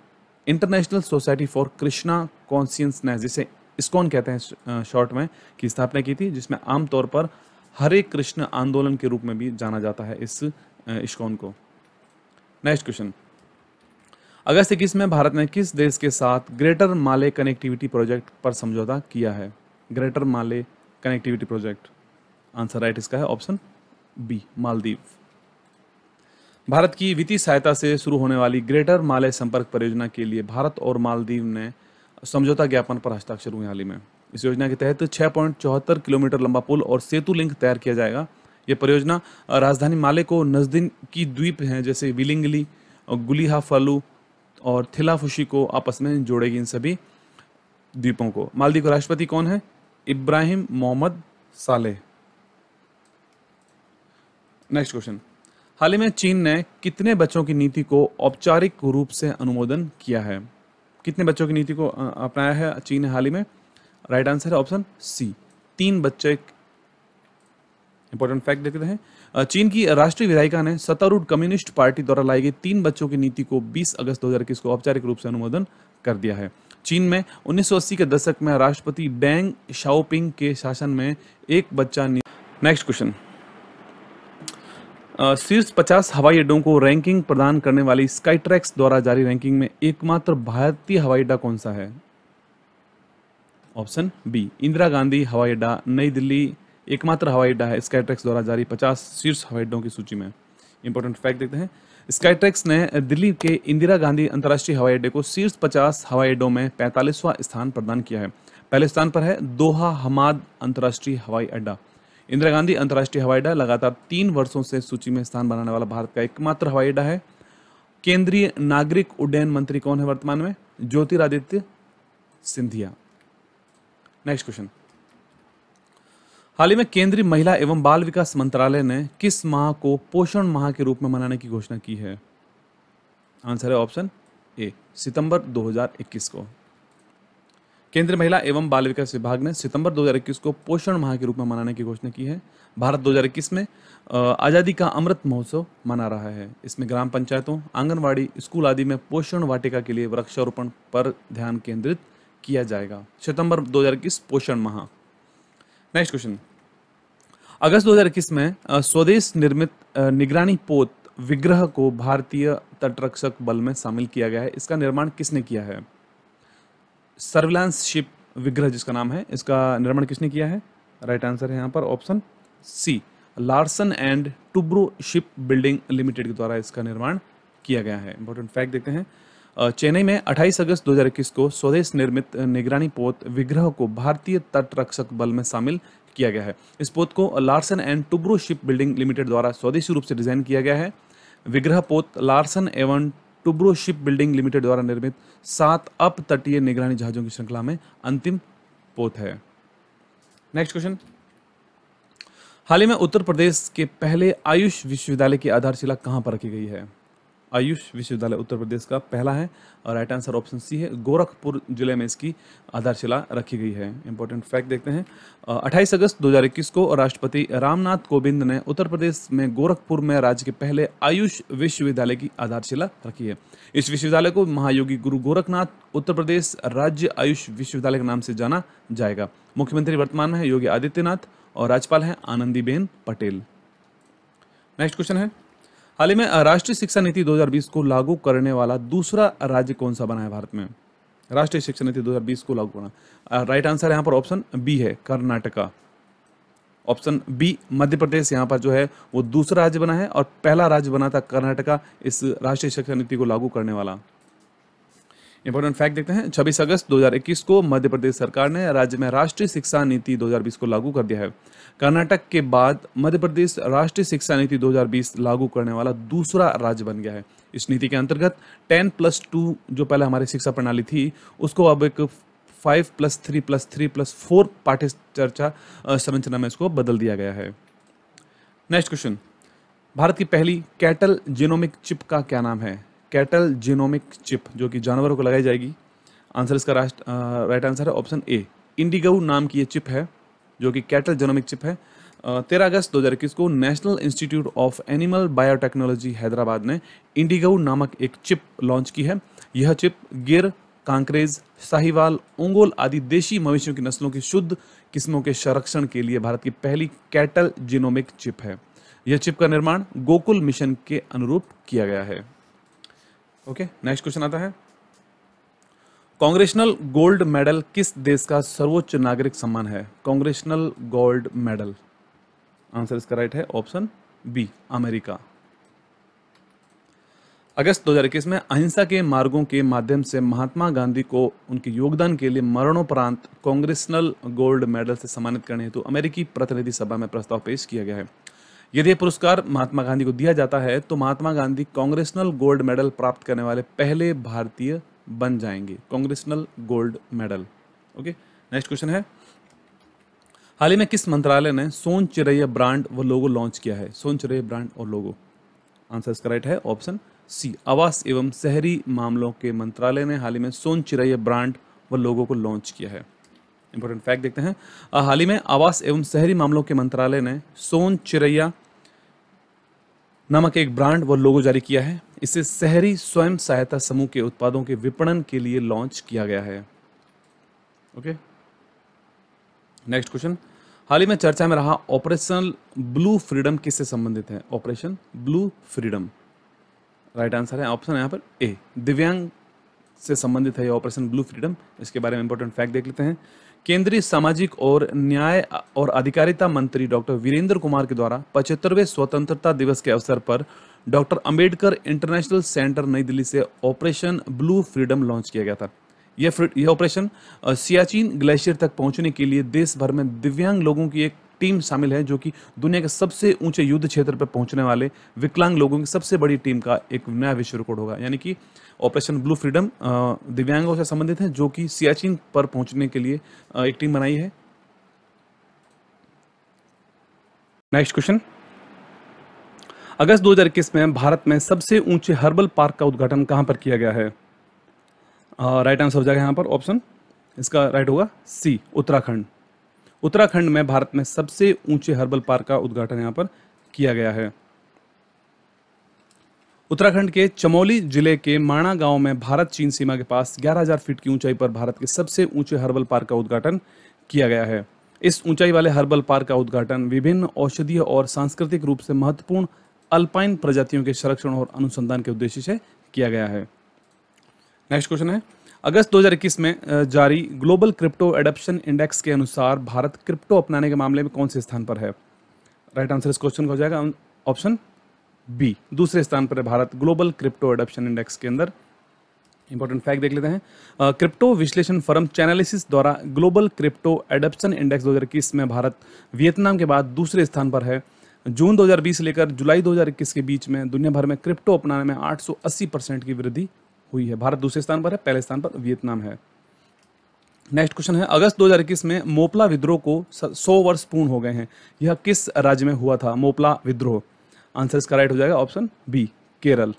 international society for Krishna consciousness जिसे इस्कॉन कहते हैं शॉर्ट में की स्थापना की थी, जिसमें आमतौर पर हरे कृष्ण आंदोलन के रूप में भी जाना जाता है इस इस्कॉन को। नेक्स्ट क्वेश्चन, अगस्त 21 में भारत ने किस देश के साथ ग्रेटर माले कनेक्टिविटी प्रोजेक्ट पर समझौता किया है? ग्रेटर माले कनेक्टिविटी प्रोजेक्ट, आंसर राइट इसका है ऑप्शन बी, मालदीव। भारत की वित्तीय सहायता से शुरू होने वाली ग्रेटर माले संपर्क परियोजना के लिए भारत और मालदीव ने समझौता ज्ञापन पर हस्ताक्षर हुए हाल ही में। इस योजना के तहत 6.74 किलोमीटर लंबा पुल और सेतु लिंक तैयार किया जाएगा। यह परियोजना राजधानी माले को नजदीकी द्वीप हैं जैसे विलिंगली, गुलिहा फलू और थिलाफुशी को आपस में जोड़ेगी। इन सभी द्वीपों को। मालदीव का राष्ट्रपति कौन है? इब्राहिम मोहम्मद सालेह। नेक्स्ट क्वेश्चन, हाल ही में चीन ने कितने बच्चों की नीति को औपचारिक रूप से अनुमोदन किया है? कितने बच्चों की नीति को अपनाया है चीन ने हाल ही में? राइट आंसर है ऑप्शन सी, 3 बच्चे। इंपॉर्टेंट फैक्ट देखते हैं। चीन की राष्ट्रीय विधायिका ने सत्तारूढ़ कम्युनिस्ट पार्टी द्वारा लाई गई 3 बच्चों की नीति को 20 अगस्त 2021 को औपचारिक रूप से अनुमोदन कर दिया है। चीन में 1980 के दशक में राष्ट्रपति डेंग शाओपिंग के शासन में एक बच्चा। नेक्स्ट क्वेश्चन, शीर्ष 50 हवाई अड्डों को रैंकिंग प्रदान करने वाली स्काईट्रैक्स द्वारा जारी रैंकिंग में एकमात्र भारतीय हवाई अड्डा कौन सा है? ऑप्शन बी, इंदिरा गांधी हवाई अड्डा नई दिल्ली एकमात्र हवाई अड्डा है स्काईट्रैक्स द्वारा जारी 50 शीर्ष हवाई अड्डों की सूची में। इंपॉर्टेंट फैक्ट देखते हैं। स्काईट्रैक्स ने दिल्ली के इंदिरा गांधी अंतर्राष्ट्रीय हवाई अड्डे को शीर्ष 50 हवाई अड्डों में 45वां स्थान प्रदान किया है। पहले स्थान पर है दोहा हमाद अंतर्राष्ट्रीय हवाई अड्डा। इंदिरा गांधी अंतर्राष्ट्रीय हवाई अड्डा लगातार 3 वर्षों से सूची में स्थान बनाने वाला भारत का एकमात्र हवाई अड्डा है। केंद्रीय नागरिक उड्डयन मंत्री कौन है वर्तमान में? ज्योतिरादित्य सिंधिया। नेक्स्ट क्वेश्चन, हाल ही में केंद्रीय महिला एवं बाल विकास मंत्रालय ने किस माह को पोषण माह के रूप में मनाने की घोषणा की है? आंसर है ऑप्शन ए, सितंबर 2021 को। केंद्रीय महिला एवं बाल विकास विभाग ने सितंबर 2021 को पोषण माह के रूप में मनाने की घोषणा की है। भारत 2021 में आज़ादी का अमृत महोत्सव मना रहा है। इसमें ग्राम पंचायतों, आंगनवाड़ी, स्कूल आदि में पोषण वाटिका के लिए वृक्षारोपण पर ध्यान केंद्रित किया जाएगा। सितंबर 2021 पोषण माह। नेक्स्ट क्वेश्चन, अगस्त 2021 में स्वदेश निर्मित निगरानी पोत विग्रह को भारतीय तटरक्षक बल में शामिल किया गया है। इसका निर्माण किसने किया है? सर्विलांस शिप विग्रह जिसका नाम है, इसका निर्माण किसने किया है? राइट आंसर है यहाँ पर option C, Larsen and Toubro ship building limited के द्वारा इसका निर्माण किया गया है। इंपॉर्टेंट फैक्ट देखते हैं। चेन्नई में 28 अगस्त 2021 को स्वदेश निर्मित निगरानी पोत विग्रह को भारतीय तटरक्षक बल में शामिल किया गया है। इस पोत को Larsen and Toubro ship building limited द्वारा स्वदेशी रूप से डिजाइन किया गया है। विग्रह पोत लार्सन एवं टुब्रो शिप बिल्डिंग लिमिटेड द्वारा निर्मित 7 अपतटीय निगरानी जहाजों की श्रृंखला में अंतिम पोत है। नेक्स्ट क्वेश्चन, हाल ही में उत्तर प्रदेश के पहले आयुष विश्वविद्यालय की आधारशिला कहां पर रखी गई है? आयुष विश्वविद्यालय उत्तर प्रदेश का पहला है और राइट आंसर ऑप्शन सी है। गोरखपुर जिले में इसकी आधारशिला रखी गई है। इंपॉर्टेंट फैक्ट देखते हैं। 28 अगस्त 2021 को राष्ट्रपति रामनाथ कोविंद ने उत्तर प्रदेश में गोरखपुर में राज्य के पहले आयुष विश्वविद्यालय की आधारशिला रखी है। इस विश्वविद्यालय को महायोगी गुरु गोरखनाथ उत्तर प्रदेश राज्य आयुष विश्वविद्यालय के नाम से जाना जाएगा। मुख्यमंत्री वर्तमान में है योगी आदित्यनाथ और राज्यपाल हैं आनंदीबेन पटेल। नेक्स्ट क्वेश्चन है, हाल ही में राष्ट्रीय शिक्षा नीति 2020 को लागू करने वाला दूसरा राज्य कौन सा बना है भारत में? राष्ट्रीय शिक्षा नीति 2020 को लागू करना। राइट आंसर यहाँ पर ऑप्शन बी है, कर्नाटका। ऑप्शन बी मध्य प्रदेश यहाँ पर जो है वो दूसरा राज्य बना है और पहला राज्य बना था कर्नाटका इस राष्ट्रीय शिक्षा नीति को लागू करने वाला। इंपॉर्टेंट फैक्ट देखते हैं। 26 अगस्त 2021 को मध्य प्रदेश सरकार ने राज्य में राष्ट्रीय शिक्षा नीति 2020 को लागू कर दिया है। कर्नाटक के बाद मध्य प्रदेश राष्ट्रीय शिक्षा नीति 2020 लागू करने वाला दूसरा राज्य बन गया है। इस नीति के अंतर्गत 10+2 जो पहले हमारी शिक्षा प्रणाली थी उसको अब एक 5+3+3+4 पाठ्य चर्चा संरचना में इसको बदल दिया गया है। नेक्स्ट क्वेश्चन, भारत की पहली कैटल जीनोमिक चिप का क्या नाम है? कैटल जीनोमिक चिप जो कि जानवरों को लगाई जाएगी। आंसर इसका राइट आंसर है ऑप्शन ए, इंडिगो नाम की ये चिप है जो कि कैटल जीनोमिक चिप है। 13 अगस्त 2021 को national institute of animal biotechnology Hyderabad ने इंडिगो नामक एक चिप लॉन्च की है। यह चिप गिर, कांकरेज, साहिवाल, ओंगोल आदि देशी मवेशियों की नस्लों की शुद्ध किस्मों के संरक्षण के लिए भारत की पहली कैटल जीनोमिक चिप है। यह चिप का निर्माण गोकुल मिशन के अनुरूप किया गया है। ओके, नेक्स्ट क्वेश्चन आता है, कांग्रेशनल गोल्ड मेडल किस देश का सर्वोच्च नागरिक सम्मान है? Congressional gold medal. आंसर इसका राइट है ऑप्शन बी, अमेरिका। अगस्त 2021 में अहिंसा के मार्गों के माध्यम से महात्मा गांधी को उनके योगदान के लिए मरणोपरांत कांग्रेशनल गोल्ड मेडल से सम्मानित करने हेतु अमेरिकी प्रतिनिधि सभा में प्रस्ताव पेश किया गया है। यदि यह पुरस्कार महात्मा गांधी को दिया जाता है तो Mahatma Gandhi congressional gold medal प्राप्त करने वाले पहले भारतीय बन जाएंगे। Congressional gold medal. Okay, next question है, हाल ही में किस मंत्रालय ने सोन चिरैया ब्रांड व लोगो लॉन्च किया है? सोन चिरैया ब्रांड और लोगो। आंसर इसका राइट है ऑप्शन सी, आवास एवं शहरी मामलों के मंत्रालय ने हाल ही में सोन चिरैया ब्रांड व लोगो को लॉन्च किया है। इंपॉर्टेंट फैक्ट देखते हैं। हाल ही में आवास एवं शहरी मामलों के मंत्रालय ने सोन चिरैया नामक एक ब्रांड व लोगो जारी किया है। इसे शहरी स्वयं सहायता समूह के उत्पादों के विपणन के लिए लॉन्च किया गया है। ओके, नेक्स्ट क्वेश्चन, हाल ही में चर्चा में रहा ऑपरेशन ब्लू फ्रीडम किससे संबंधित है? Operation blue freedom. Right answer है ऑप्शन यहाँ पर ए, दिव्यांग से संबंधित है ये ऑपरेशन ब्लू फ्रीडम। इसके बारे में इंपॉर्टेंट फैक्ट देख लेते हैं। केंद्रीय सामाजिक और न्याय और अधिकारिता मंत्री डॉक्टर वीरेंद्र कुमार के द्वारा 75वें स्वतंत्रता दिवस के अवसर पर डॉक्टर अंबेडकर इंटरनेशनल सेंटर नई दिल्ली से ऑपरेशन ब्लू फ्रीडम लॉन्च किया गया था। यह ऑपरेशन सियाचिन ग्लेशियर तक पहुंचने के लिए देश भर में दिव्यांग लोगों की एक टीम शामिल है जो कि दुनिया के सबसे ऊंचे युद्ध क्षेत्र पर पहुंचने वाले विकलांग लोगों की सबसे बड़ी टीम का एक नया विश्व रिकॉर्ड होगा। यानी कि ऑपरेशन ब्लू फ्रीडम दिव्यांगों से संबंधित है जो कि सियाचिन पर पहुंचने के लिए एक टीम बनाई है। नेक्स्ट क्वेश्चन, अगस्त 2021 में भारत में सबसे ऊंचे हर्बल पार्क का उद्घाटन कहां पर किया गया है? राइट आंसर हो जाएगा यहाँ पर ऑप्शन, इसका राइट होगा सी, उत्तराखंड। उत्तराखंड में भारत में सबसे ऊंचे हर्बल पार्क का उद्घाटन यहाँ पर किया गया है। उत्तराखंड के चमोली जिले के माणा गांव में भारत चीन सीमा के पास 11,000 फीट की ऊंचाई पर भारत के सबसे ऊंचे हर्बल पार्क का उद्घाटन किया गया है। इस ऊंचाई वाले हर्बल पार्क का उद्घाटन विभिन्न औषधीय और सांस्कृतिक रूप से महत्वपूर्ण अल्पाइन प्रजातियों के संरक्षण और अनुसंधान के उद्देश्य से किया गया है। नेक्स्ट क्वेश्चन है, अगस्त 2021 में जारी ग्लोबल क्रिप्टो एडॉप्शन इंडेक्स के अनुसार भारत क्रिप्टो अपनाने के मामले में कौन से स्थान पर है? राइट आंसर इस क्वेश्चन का हो जाएगा ऑप्शन बी, दूसरे स्थान पर है Bharat global crypto adoption index के अंदर। इंपॉर्टेंट फैक्ट देख लेते हैं। क्रिप्टो विश्लेषण फर्म चैनालिसिस द्वारा ग्लोबल क्रिप्टो एडॉप्शन इंडेक्स 2021 में भारत वियतनाम के बाद दूसरे स्थान पर है। जून 2020 से लेकर जुलाई 2021 के बीच में दुनिया भर में क्रिप्टो अपनाने में 880% की वृद्धि हुई है। भारत दूसरे स्थान पर है, पहले स्थान पर वियतनाम है। नेक्स्ट क्वेश्चन है, अगस्त 2021 में मोपला विद्रोह को 100 वर्ष पूर्ण हो गए हैं। यह किस राज्य में हुआ था? मोपला विद्रोह। आंसर इसका राइट हो जाएगा ऑप्शन बी, केरल।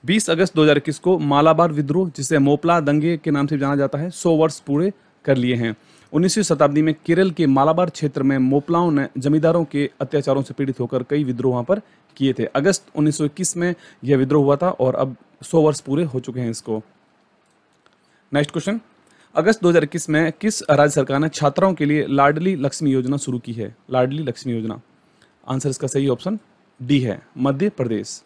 20 अगस्त 2021 को मालाबार विद्रोह, जिसे मोपला दंगे के नाम से जाना जाता है, 100 वर्ष पूरे कर लिए हैं। 19वीं शताब्दी में केरल के मालाबार क्षेत्र में मोपलाओं ने जमींदारों के अत्याचारों से पीड़ित होकर कई विद्रोह वहां पर किए थे। अगस्त 1921 में यह विद्रोह हुआ था और अब 100 वर्ष पूरे हो चुके हैं इसको। नेक्स्ट क्वेश्चन, अगस्त 2021 में किस राज्य सरकार ने छात्राओं के लिए लाडली लक्ष्मी योजना शुरू की है? लाडली लक्ष्मी योजना, आंसर इसका सही ऑप्शन डी है, मध्य प्रदेश।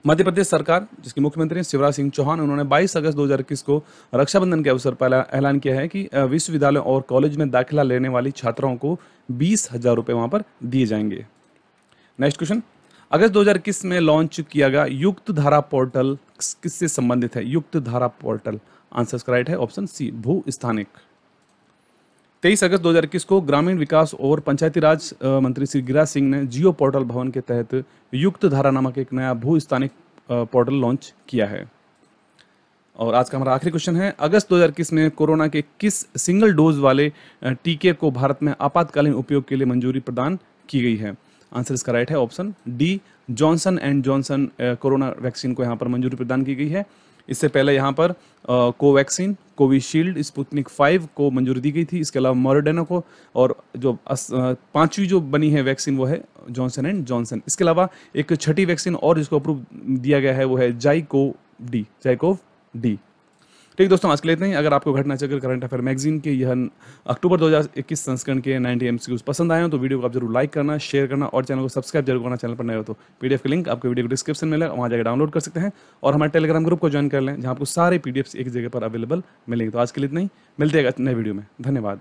मध्य प्रदेश सरकार, जिसके मुख्यमंत्री हैं शिवराज सिंह चौहान, उन्होंने 22 अगस्त 2021 को रक्षाबंधन के अवसर पर ऐलान किया है कि विश्वविद्यालय और कॉलेज में दाखिला लेने वाली छात्राओं को 20,000 रुपये वहां पर दिए जाएंगे। नेक्स्ट क्वेश्चन, अगस्त 2021 में लॉन्च किया गया युक्त धारा पोर्टल किससे संबंधित है? युक्त धारा पोर्टल, आंसर इसका राइट है ऑप्शन सी, भू स्थानिक। 23 अगस्त 2021 को ग्रामीण विकास और पंचायती राज मंत्री श्री गिरिराज सिंह ने जियो पोर्टल भवन के तहत युक्त धारा नामक एक नया भू स्थानिक पोर्टल लॉन्च किया है। और आज का हमारा आखिरी क्वेश्चन है, अगस्त 2021 में कोरोना के किस सिंगल डोज वाले टीके को भारत में आपातकालीन उपयोग के लिए मंजूरी प्रदान की गई है? आंसर इसका राइट है option D, Johnson and Johnson corona vaccine को यहाँ पर मंजूरी प्रदान की गई है। इससे पहले यहाँ पर कोवैक्सीन, कोविशील्ड, स्पुतनिक 5 को मंजूरी दी गई थी। इसके अलावा मॉडर्ना को, और जो 5वीं जो बनी है वैक्सीन वो है जॉनसन एंड जॉनसन। इसके अलावा एक छठी वैक्सीन और जिसको अप्रूव दिया गया है वो है जाइकोव डी। ठीक दोस्तों, आज के लिए इतना ही। अगर आपको घटना चक्र करंट अफेयर मैगजीन के यह अक्टूबर 2021 संस्करण के 90 MCQs पसंद आए हो तो वीडियो को आप जरूर लाइक करना, शेयर करना और चैनल को सब्सक्राइब जरूर करना। चैनल पर नए हो तो PDF का लिंक आपको वीडियो को डिस्क्रिप्शन में मिलेगा, वहाँ जाकर डाउनलोड कर सकते हैं और हमारे टेलीग्राम ग्रुप को ज्वाइन कर लें, जहाँ आपको सारे PDFs एक जगह पर अवेलेबल मिलेंगे। तो आज के लिए इतना ही, मिलते हैं नए वीडियो में। धन्यवाद।